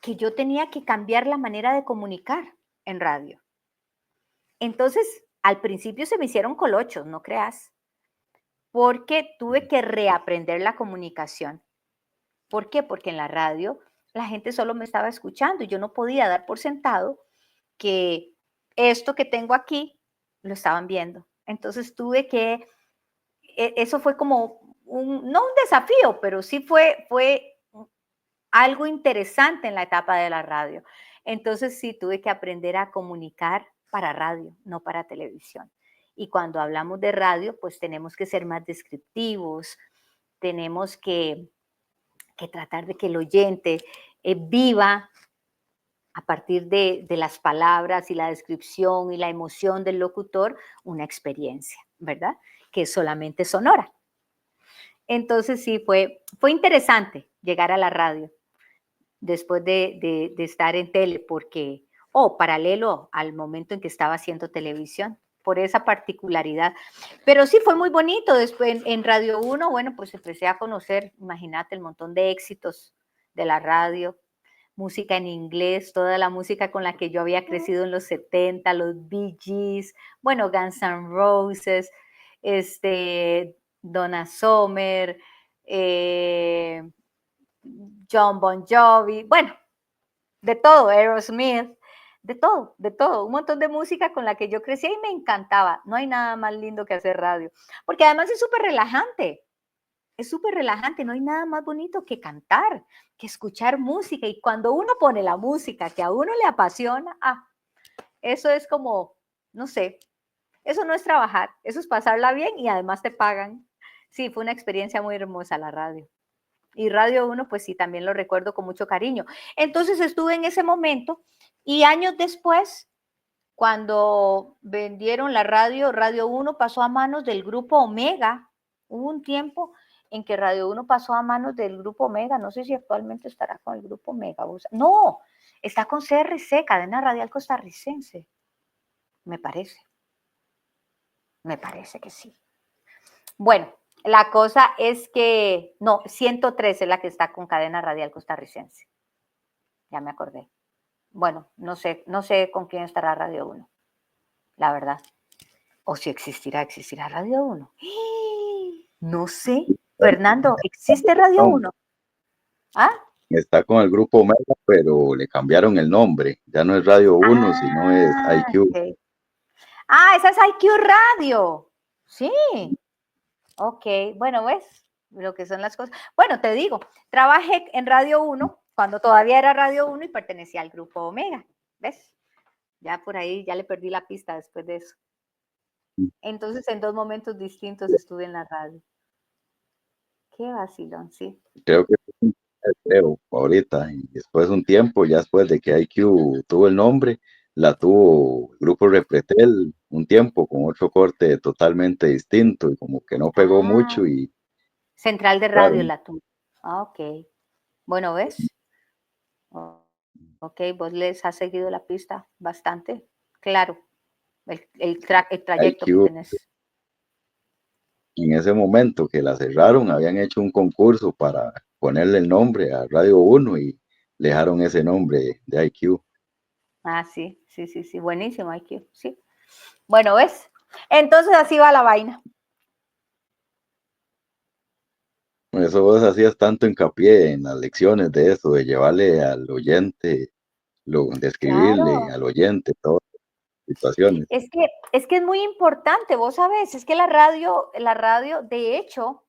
que yo tenía que cambiar la manera de comunicar en radio. Entonces, al principio se me hicieron colochos, no creas, porque tuve que reaprender la comunicación. ¿Por qué? Porque en la radio la gente solo me estaba escuchando y yo no podía dar por sentado que esto que tengo aquí lo estaban viendo. Entonces tuve que, eso fue como no un desafío, pero sí fue algo interesante en la etapa de la radio. Entonces sí, tuve que aprender a comunicar para radio, no para televisión. Y cuando hablamos de radio, pues tenemos que ser más descriptivos, tenemos que tratar de que el oyente viva a partir de las palabras y la descripción y la emoción del locutor una experiencia, ¿verdad? Que es solamente sonora. Entonces sí, fue interesante llegar a la radio después de estar en tele, porque, paralelo al momento en que estaba haciendo televisión, por esa particularidad. Pero sí, fue muy bonito. Después en Radio 1, bueno, pues empecé a conocer, imagínate, el montón de éxitos de la radio, música en inglés, toda la música con la que yo había crecido en los 70, los Bee Gees, bueno, Guns N' Roses, Donna Summer, John Bon Jovi, bueno, de todo, Aerosmith, de todo, un montón de música con la que yo crecí y me encantaba. No hay nada más lindo que hacer radio, porque además es súper relajante, no hay nada más bonito que cantar, que escuchar música, y cuando uno pone la música que a uno le apasiona, eso es como, no sé, eso no es trabajar, eso es pasarla bien y además te pagan. Sí, fue una experiencia muy hermosa la radio. Y Radio 1, pues sí, también lo recuerdo con mucho cariño. Entonces estuve en ese momento y años después, cuando vendieron la radio, Radio 1 pasó a manos del grupo Omega. Hubo un tiempo en que Radio 1 pasó a manos del grupo Omega. No sé si actualmente estará con el grupo Omega. No, está con CRC, Cadena Radial Costarricense. Me parece que sí. Bueno, la cosa es que, no, 103 es la que está con Cadena Radial Costarricense. Ya me acordé. Bueno, no sé con quién estará Radio 1, la verdad. O si existirá Radio 1. No sé. Fernando, ¿existe Radio No, 1? ¿Ah? está con el grupo Omega, pero le cambiaron el nombre. Ya no es Radio 1, sino es IQ. Okay. Esa es IQ Radio. Sí. Ok, bueno, ¿ves? Lo que son las cosas. Bueno, te digo, trabajé en Radio 1 cuando todavía era Radio 1 y pertenecía al grupo Omega. ¿Ves? Ya por ahí, ya le perdí la pista después de eso. Entonces, en 2 momentos distintos estuve en la radio. Qué vacilón, sí. Creo que creo, ahorita, y después un tiempo, ya después de que IQ tuvo el nombre, la tuvo el grupo Repretel un tiempo con otro corte totalmente distinto y como que no pegó mucho y Central de claro, radio la tuya. Ok. Bueno, ¿ves? Ok, vos les has seguido la pista bastante. Claro, el trayecto que IQ tenés. en ese momento que la cerraron, habían hecho un concurso para ponerle el nombre a Radio 1 y le dejaron ese nombre de IQ. Sí. Buenísimo, IQ. Sí. Bueno, ¿ves? Entonces así va la vaina. Por eso vos hacías tanto hincapié en las lecciones de eso, de llevarle al oyente, describirle Claro. al oyente todas las situaciones. Es que es muy importante, vos sabés, es que la radio, de hecho,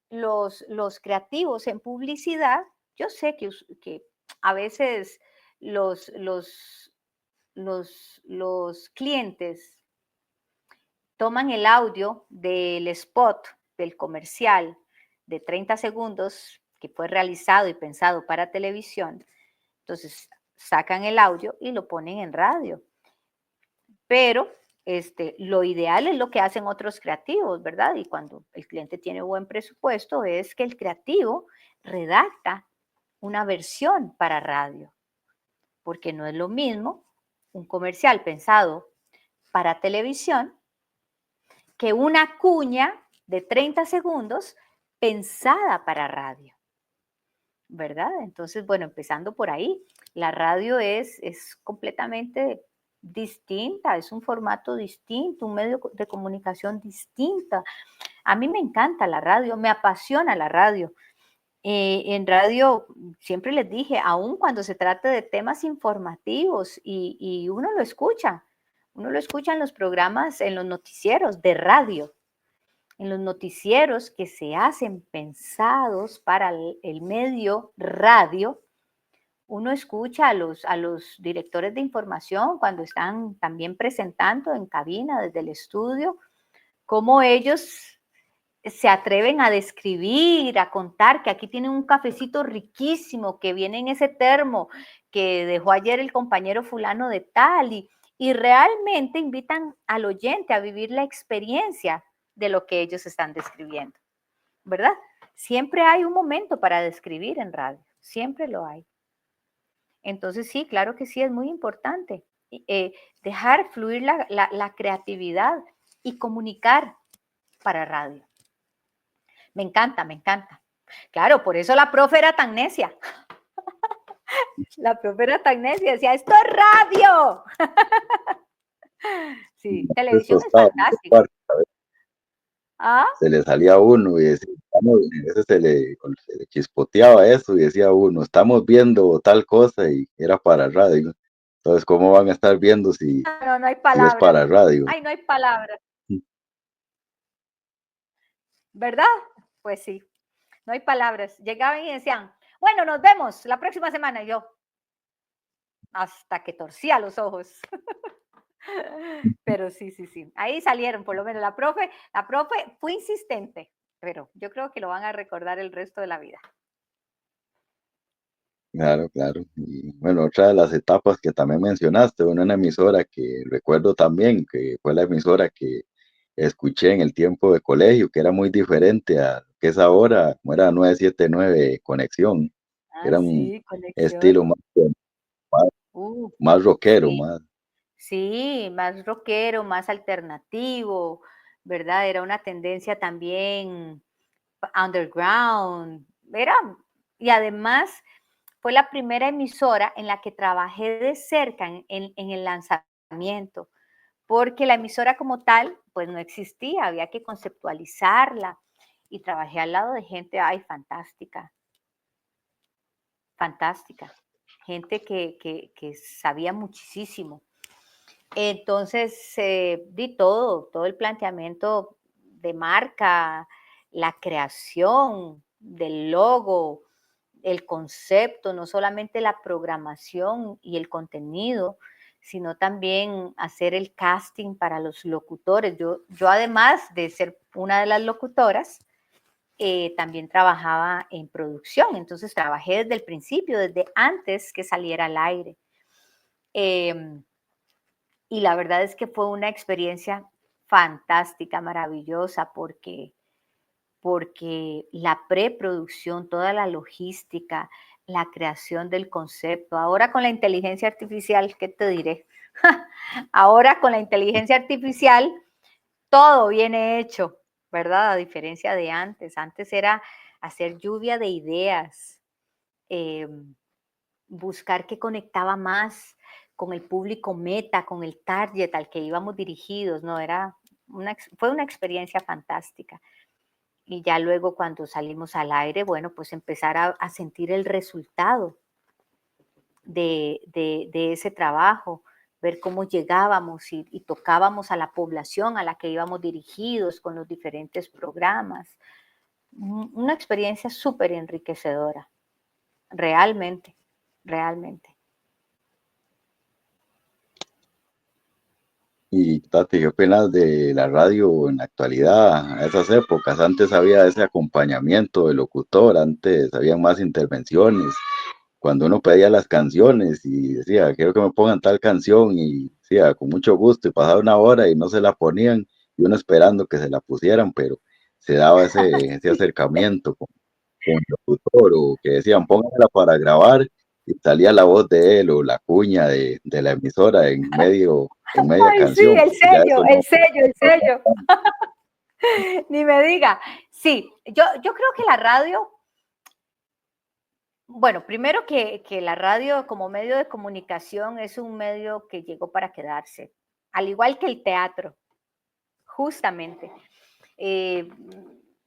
los creativos en publicidad, yo sé que a veces los, los, los clientes toman el audio del spot, del comercial de 30 segundos que fue realizado y pensado para televisión, entonces sacan el audio y lo ponen en radio. Pero lo ideal es lo que hacen otros creativos, ¿verdad? Y cuando el cliente tiene buen presupuesto, es que el creativo redacta una versión para radio, porque no es lo mismo un comercial pensado para televisión que una cuña de 30 segundos pensada para radio, ¿verdad? Entonces, bueno, empezando por ahí, la radio es completamente distinta, es un formato distinto, un medio de comunicación distinta. A mí me encanta la radio, me apasiona la radio. En radio, siempre les dije, aun cuando se trate de temas informativos y uno lo escucha en los programas, en los noticieros de radio, en los noticieros que se hacen pensados para el medio radio, Uno escucha a los directores de información cuando están también presentando en cabina desde el estudio, cómo ellos se atreven a describir, a contar que aquí tienen un cafecito riquísimo que viene en ese termo que dejó ayer el compañero fulano de tal y realmente invitan al oyente a vivir la experiencia de lo que ellos están describiendo, ¿verdad? Siempre hay un momento para describir en radio, siempre lo hay. Entonces sí, claro que sí, es muy importante dejar fluir la creatividad y comunicar para radio. Me encanta, me encanta. Claro, por eso la profe era tan necia. La profe era tan necia, decía, esto es radio. Sí, Eso televisión es estaba en su fantástico. parte, ¿Ah? se le salía a uno y decía, a veces se le chispoteaba eso y decía uno, estamos viendo tal cosa y era para radio. Entonces, ¿cómo van a estar viendo No, no hay si es palabras. para radio? Ay, no hay palabras. ¿Verdad? Pues sí, no hay palabras. Llegaban y decían, bueno, nos vemos la próxima semana. Y yo, hasta que torcía los ojos. Pero sí, sí, sí. Ahí salieron, por lo menos la profe fue insistente, pero yo creo que lo van a recordar el resto de la vida. Claro, claro. Y bueno, otra de las etapas que también mencionaste, una emisora que recuerdo también, que fue la emisora que escuché en el tiempo de colegio, que era muy diferente a lo que es ahora, como era 979 Conexión, que Ah, era un sí, conexión. estilo más, más rockero, Sí, más, sí, más rockero, más alternativo, ¿verdad? Era una tendencia también underground. Y además fue la primera emisora en la que trabajé de cerca en el lanzamiento, porque la emisora como tal, pues no existía, había que conceptualizarla y trabajé al lado de gente, ay, fantástica, fantástica, gente que sabía muchísimo. Entonces, di todo el planteamiento de marca, la creación del logo, el concepto, no solamente la programación y el contenido, sino también hacer el casting para los locutores. Yo además de ser una de las locutoras, también trabajaba en producción, entonces trabajé desde el principio, desde antes que saliera al aire. Em, y la verdad es que fue una experiencia fantástica, maravillosa, porque la preproducción, toda la logística, la creación del concepto, ahora con la inteligencia artificial, ¿qué te diré? Ahora con la inteligencia artificial todo viene hecho, ¿verdad? A diferencia de antes. Antes era hacer lluvia de ideas, eh, buscar qué conectaba más con el público meta, con el target al que íbamos dirigidos, ¿no? Fue una experiencia fantástica. Y ya luego cuando salimos al aire, bueno, pues empezar a sentir el resultado de ese trabajo, ver cómo llegábamos y tocábamos a la población a la que íbamos dirigidos con los diferentes programas. Una experiencia súper enriquecedora, realmente, realmente. Y Tati, ¿qué opinas de la radio en la actualidad, a esas épocas? Antes había ese acompañamiento del locutor, antes había más intervenciones. Cuando uno pedía las canciones y decía, quiero que me pongan tal canción, y decía, con mucho gusto, y pasaba una hora y no se la ponían, y uno esperando que se la pusieran, pero se daba ese acercamiento con el locutor, o que decían, pónganla para grabar, y salía la voz de él o la cuña de la emisora en media Ay, sí, canción, el porque ya sello, eso el sello, el no sello. Ni me diga. Sí, yo creo que la radio, bueno, primero que la radio como medio de comunicación es un medio que llegó para quedarse, al igual que el teatro, justamente. Eh,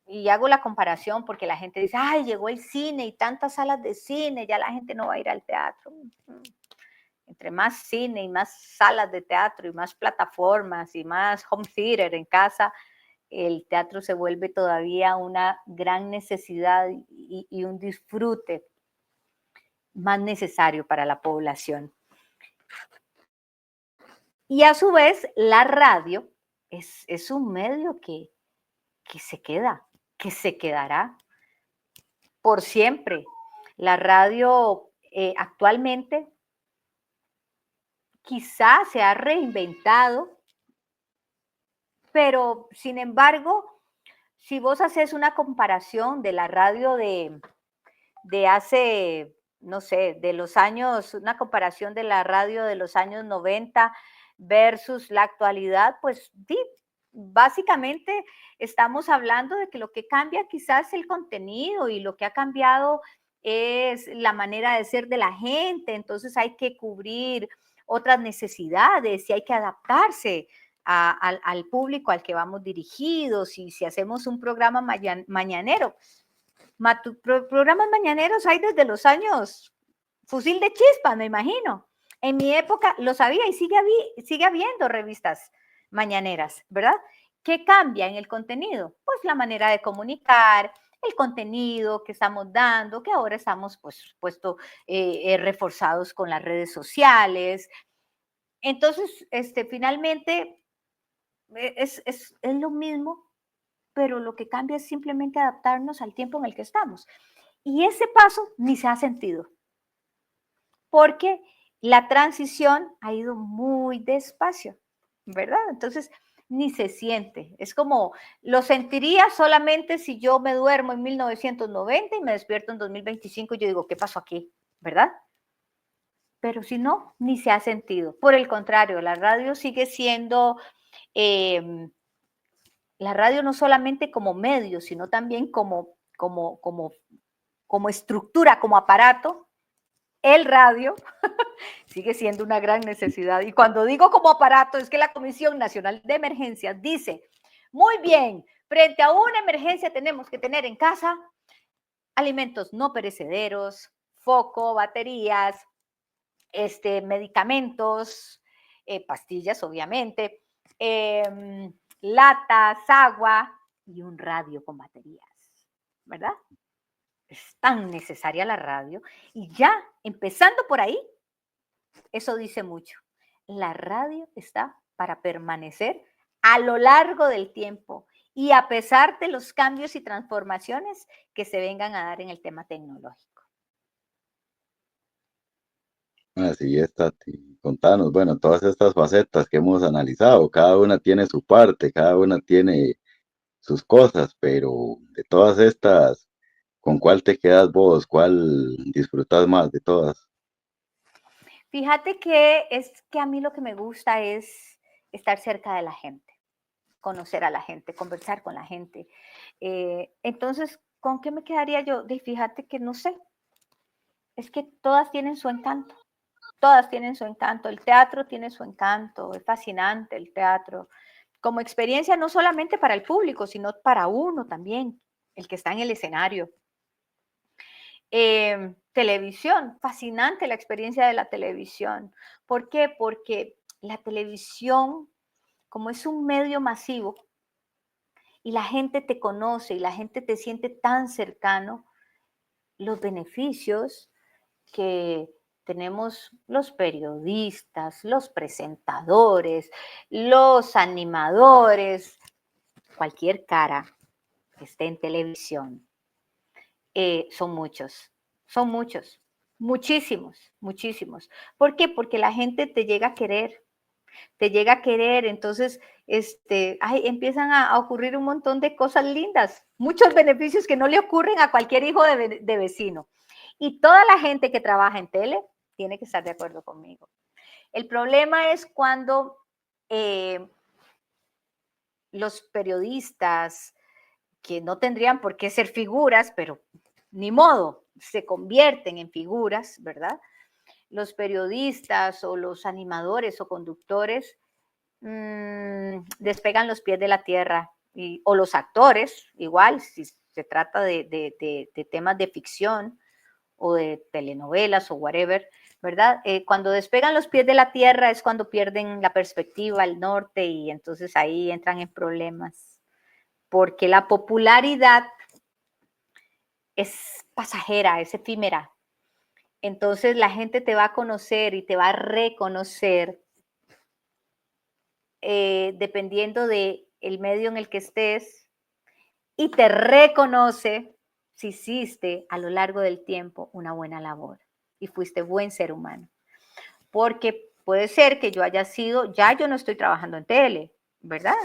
y hago la comparación porque la gente dice, ay, llegó el cine y tantas salas de cine, ya la gente no va a ir al teatro. Entre más cine y más salas de teatro y más plataformas y más home theater en casa, el teatro se vuelve todavía una gran necesidad y un disfrute más necesario para la población. Y a su vez, la radio es un medio que se queda, que se quedará por siempre. La radio actualmente quizás se ha reinventado, pero sin embargo, si vos haces una comparación de la radio de hace, no sé, de los años, una comparación de la radio de los años 90 versus la actualidad, pues sí, básicamente estamos hablando de que lo que cambia quizás es el contenido y lo que ha cambiado es la manera de ser de la gente, entonces hay que cubrir otras necesidades y hay que adaptarse al público al que vamos dirigidos y si hacemos un programa mañanero, programas mañaneros hay desde los años Fusil de Chispas, me imagino. En mi época lo sabía y sigue habiendo revistas mañaneras, ¿verdad? ¿Qué cambia en el contenido? Pues la manera de comunicar, el contenido que estamos dando, que ahora estamos, pues, reforzados con las redes sociales. Entonces, finalmente, es lo mismo, pero lo que cambia es simplemente adaptarnos al tiempo en el que estamos. Y ese paso ni se ha sentido, porque la transición ha ido muy despacio, ¿verdad? Entonces, ni se siente. Es como, lo sentiría solamente si yo me duermo en 1990 y me despierto en 2025 y yo digo, ¿qué pasó aquí? ¿Verdad? Pero si no, ni se ha sentido. Por el contrario, la radio sigue siendo... la radio no solamente como medio, sino también como estructura, como aparato, el radio sigue siendo una gran necesidad. Y cuando digo como aparato, es que la Comisión Nacional de Emergencias dice, muy bien, frente a una emergencia tenemos que tener en casa alimentos no perecederos, foco, baterías, medicamentos, pastillas, obviamente, latas, agua y un radio con baterías, ¿verdad? Es tan necesaria la radio y ya empezando por ahí, eso dice mucho. La radio está para permanecer a lo largo del tiempo y a pesar de los cambios y transformaciones que se vengan a dar en el tema tecnológico. Así es, Tati. Contanos, bueno, todas estas facetas que hemos analizado, cada una tiene su parte, cada una tiene sus cosas, pero de todas estas, ¿con cuál te quedas vos? ¿Cuál disfrutas más de todas? Fíjate que es que a mí lo que me gusta es estar cerca de la gente, conocer a la gente, conversar con la gente. Entonces, ¿con qué me quedaría yo? Fíjate que no sé, es que todas tienen su encanto, todas tienen su encanto. El teatro tiene su encanto, es fascinante el teatro. Como experiencia no solamente para el público, sino para uno también, el que está en el escenario. Televisión, fascinante la experiencia de la televisión. ¿Por qué? Porque la televisión, como es un medio masivo y la gente te conoce y la gente te siente tan cercano, los beneficios que tenemos los periodistas, los presentadores, los animadores, cualquier cara que esté en televisión, son muchos, muchísimos, muchísimos. ¿Por qué? Porque la gente te llega a querer, entonces empiezan a ocurrir un montón de cosas lindas, muchos beneficios que no le ocurren a cualquier hijo de vecino. Y toda la gente que trabaja en tele tiene que estar de acuerdo conmigo. El problema es cuando los periodistas, que no tendrían por qué ser figuras, pero ni modo, se convierten en figuras, ¿verdad? Los periodistas o los animadores o conductores despegan los pies de la tierra, o los actores, igual, si se trata de temas de ficción o de telenovelas o whatever, ¿verdad? Cuando despegan los pies de la tierra es cuando pierden la perspectiva, el norte, y entonces ahí entran en problemas, porque la popularidad es pasajera, es efímera, Entonces la gente te va a conocer y te va a reconocer dependiendo del medio en el que estés y te reconoce si hiciste a lo largo del tiempo una buena labor y fuiste buen ser humano. Porque puede ser que yo haya sido, ya yo no estoy trabajando en tele, ¿verdad?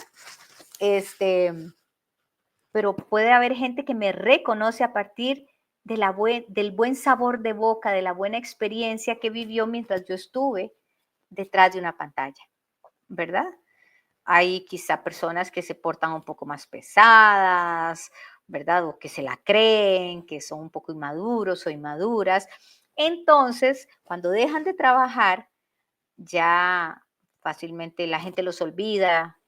Pero puede haber gente que me reconoce a partir de del buen sabor de boca, de la buena experiencia que vivió mientras yo estuve detrás de una pantalla, ¿verdad? Hay quizá personas que se portan un poco más pesadas, ¿verdad? O que se la creen, que son un poco inmaduros o inmaduras. Entonces, cuando dejan de trabajar, ya fácilmente la gente los olvida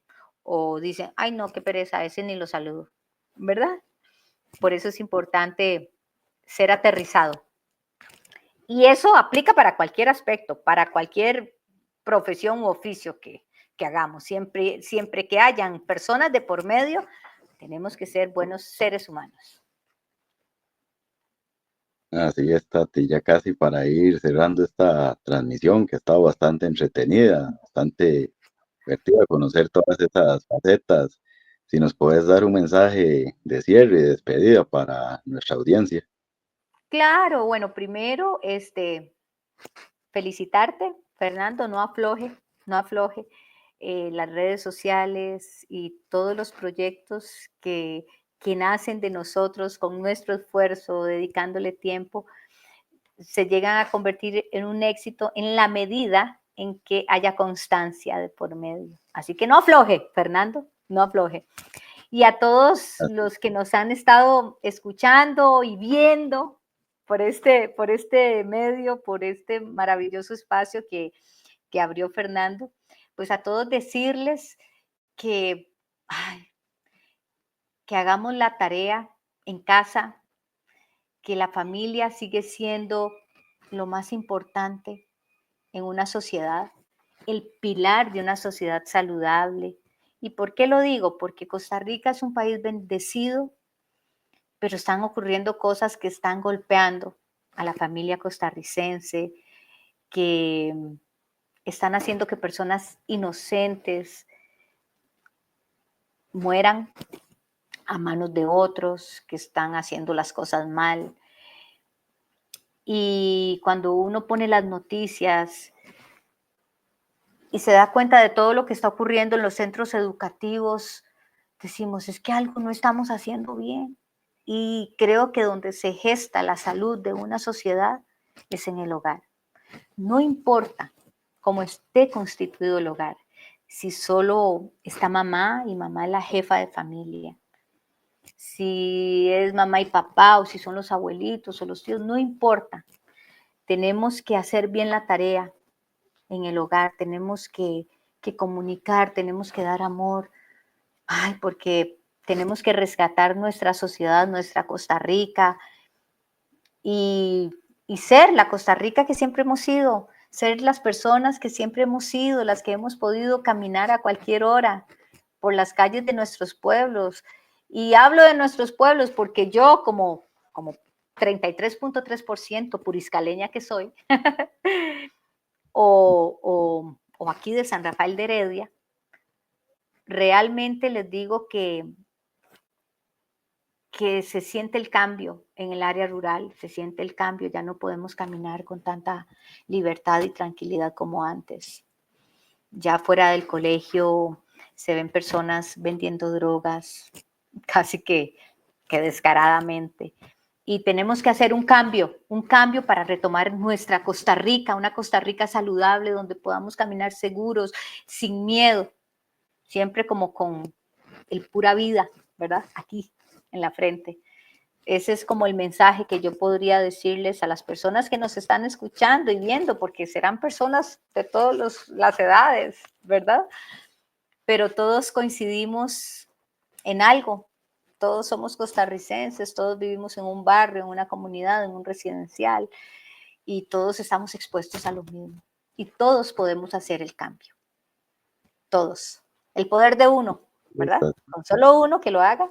o dicen, ay no, qué pereza, ese ni lo saludo, ¿verdad? Por eso es importante ser aterrizado. Y eso aplica para cualquier aspecto, para cualquier profesión u oficio que hagamos. Siempre que hayan personas de por medio, tenemos que ser buenos seres humanos. Así es, Tati, ya casi para ir cerrando esta transmisión que ha estado bastante entretenida, bastante divertida conocer todas esas facetas. Si nos puedes dar un mensaje de cierre y despedida para nuestra audiencia. Claro, bueno, primero, felicitarte, Fernando, no afloje, no afloje. Las redes sociales y todos los proyectos que nacen de nosotros con nuestro esfuerzo, dedicándole tiempo, se llegan a convertir en un éxito en la medida en que haya constancia de por medio. Así que no afloje, Fernando, no afloje. Y a todos los que nos han estado escuchando y viendo por este medio, por este maravilloso espacio que abrió Fernando, pues a todos decirles que, ay, que hagamos la tarea en casa, que la familia sigue siendo lo más importante en una sociedad, el pilar de una sociedad saludable. ¿Y por qué lo digo? Porque Costa Rica es un país bendecido, pero están ocurriendo cosas que están golpeando a la familia costarricense, que están haciendo que personas inocentes mueran a manos de otros, que están haciendo las cosas mal. Y cuando uno pone las noticias y se da cuenta de todo lo que está ocurriendo en los centros educativos, decimos, es que algo no estamos haciendo bien. Y creo que donde se gesta la salud de una sociedad es en el hogar. No importa cómo esté constituido el hogar, si solo está mamá y mamá es la jefa de familia, si es mamá y papá o si son los abuelitos o los tíos, no importa. Tenemos que hacer bien la tarea en el hogar, tenemos que comunicar, tenemos que dar amor, ay, porque tenemos que rescatar nuestra sociedad, nuestra Costa Rica y ser la Costa Rica que siempre hemos sido, ser las personas que siempre hemos sido, las que hemos podido caminar a cualquier hora por las calles de nuestros pueblos. Y hablo de nuestros pueblos porque yo como 33.3% puriscaleña que soy, o aquí de San Rafael de Heredia, realmente les digo que se siente el cambio en el área rural, se siente el cambio, ya no podemos caminar con tanta libertad y tranquilidad como antes. Ya fuera del colegio se ven personas vendiendo drogas casi que descaradamente. Y tenemos que hacer un cambio para retomar nuestra Costa Rica, una Costa Rica saludable donde podamos caminar seguros, sin miedo, siempre como con el pura vida, ¿verdad? Aquí en la frente. Ese es como el mensaje que yo podría decirles a las personas que nos están escuchando y viendo, porque serán personas de todas las edades, ¿verdad? Pero todos coincidimos en algo. Todos somos costarricenses, todos vivimos en un barrio, en una comunidad, en un residencial, y todos estamos expuestos a lo mismo. Y todos podemos hacer el cambio. Todos. El poder de uno, ¿verdad? Con solo uno que lo haga,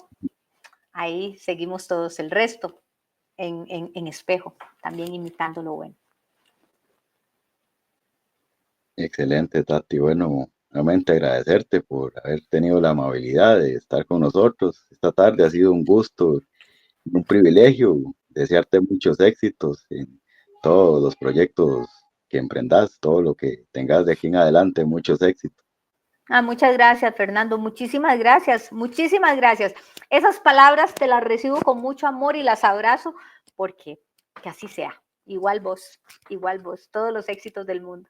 ahí seguimos todos el resto en espejo, también imitando lo bueno. Excelente, Tati. Bueno, nuevamente agradecerte por haber tenido la amabilidad de estar con nosotros esta tarde. Ha sido un gusto, un privilegio. Desearte muchos éxitos en todos los proyectos que emprendas, todo lo que tengas de aquí en adelante, muchos éxitos. Muchas gracias, Fernando. Muchísimas gracias. Muchísimas gracias. Esas palabras te las recibo con mucho amor y las abrazo porque que así sea. Igual vos, todos los éxitos del mundo.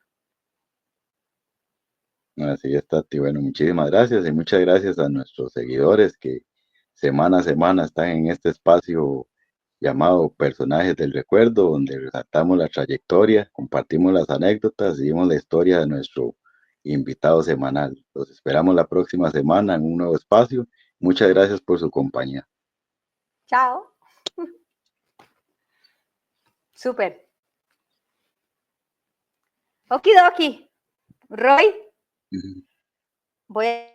Así es, Tati. Bueno, muchísimas gracias y muchas gracias a nuestros seguidores que semana a semana están en este espacio llamado Personajes del Recuerdo, donde resaltamos la trayectoria, compartimos las anécdotas y vimos la historia de nuestro invitado semanal. Los esperamos la próxima semana en un nuevo espacio. Muchas gracias por su compañía. Chao. Súper. Okidoki. Roy, voy a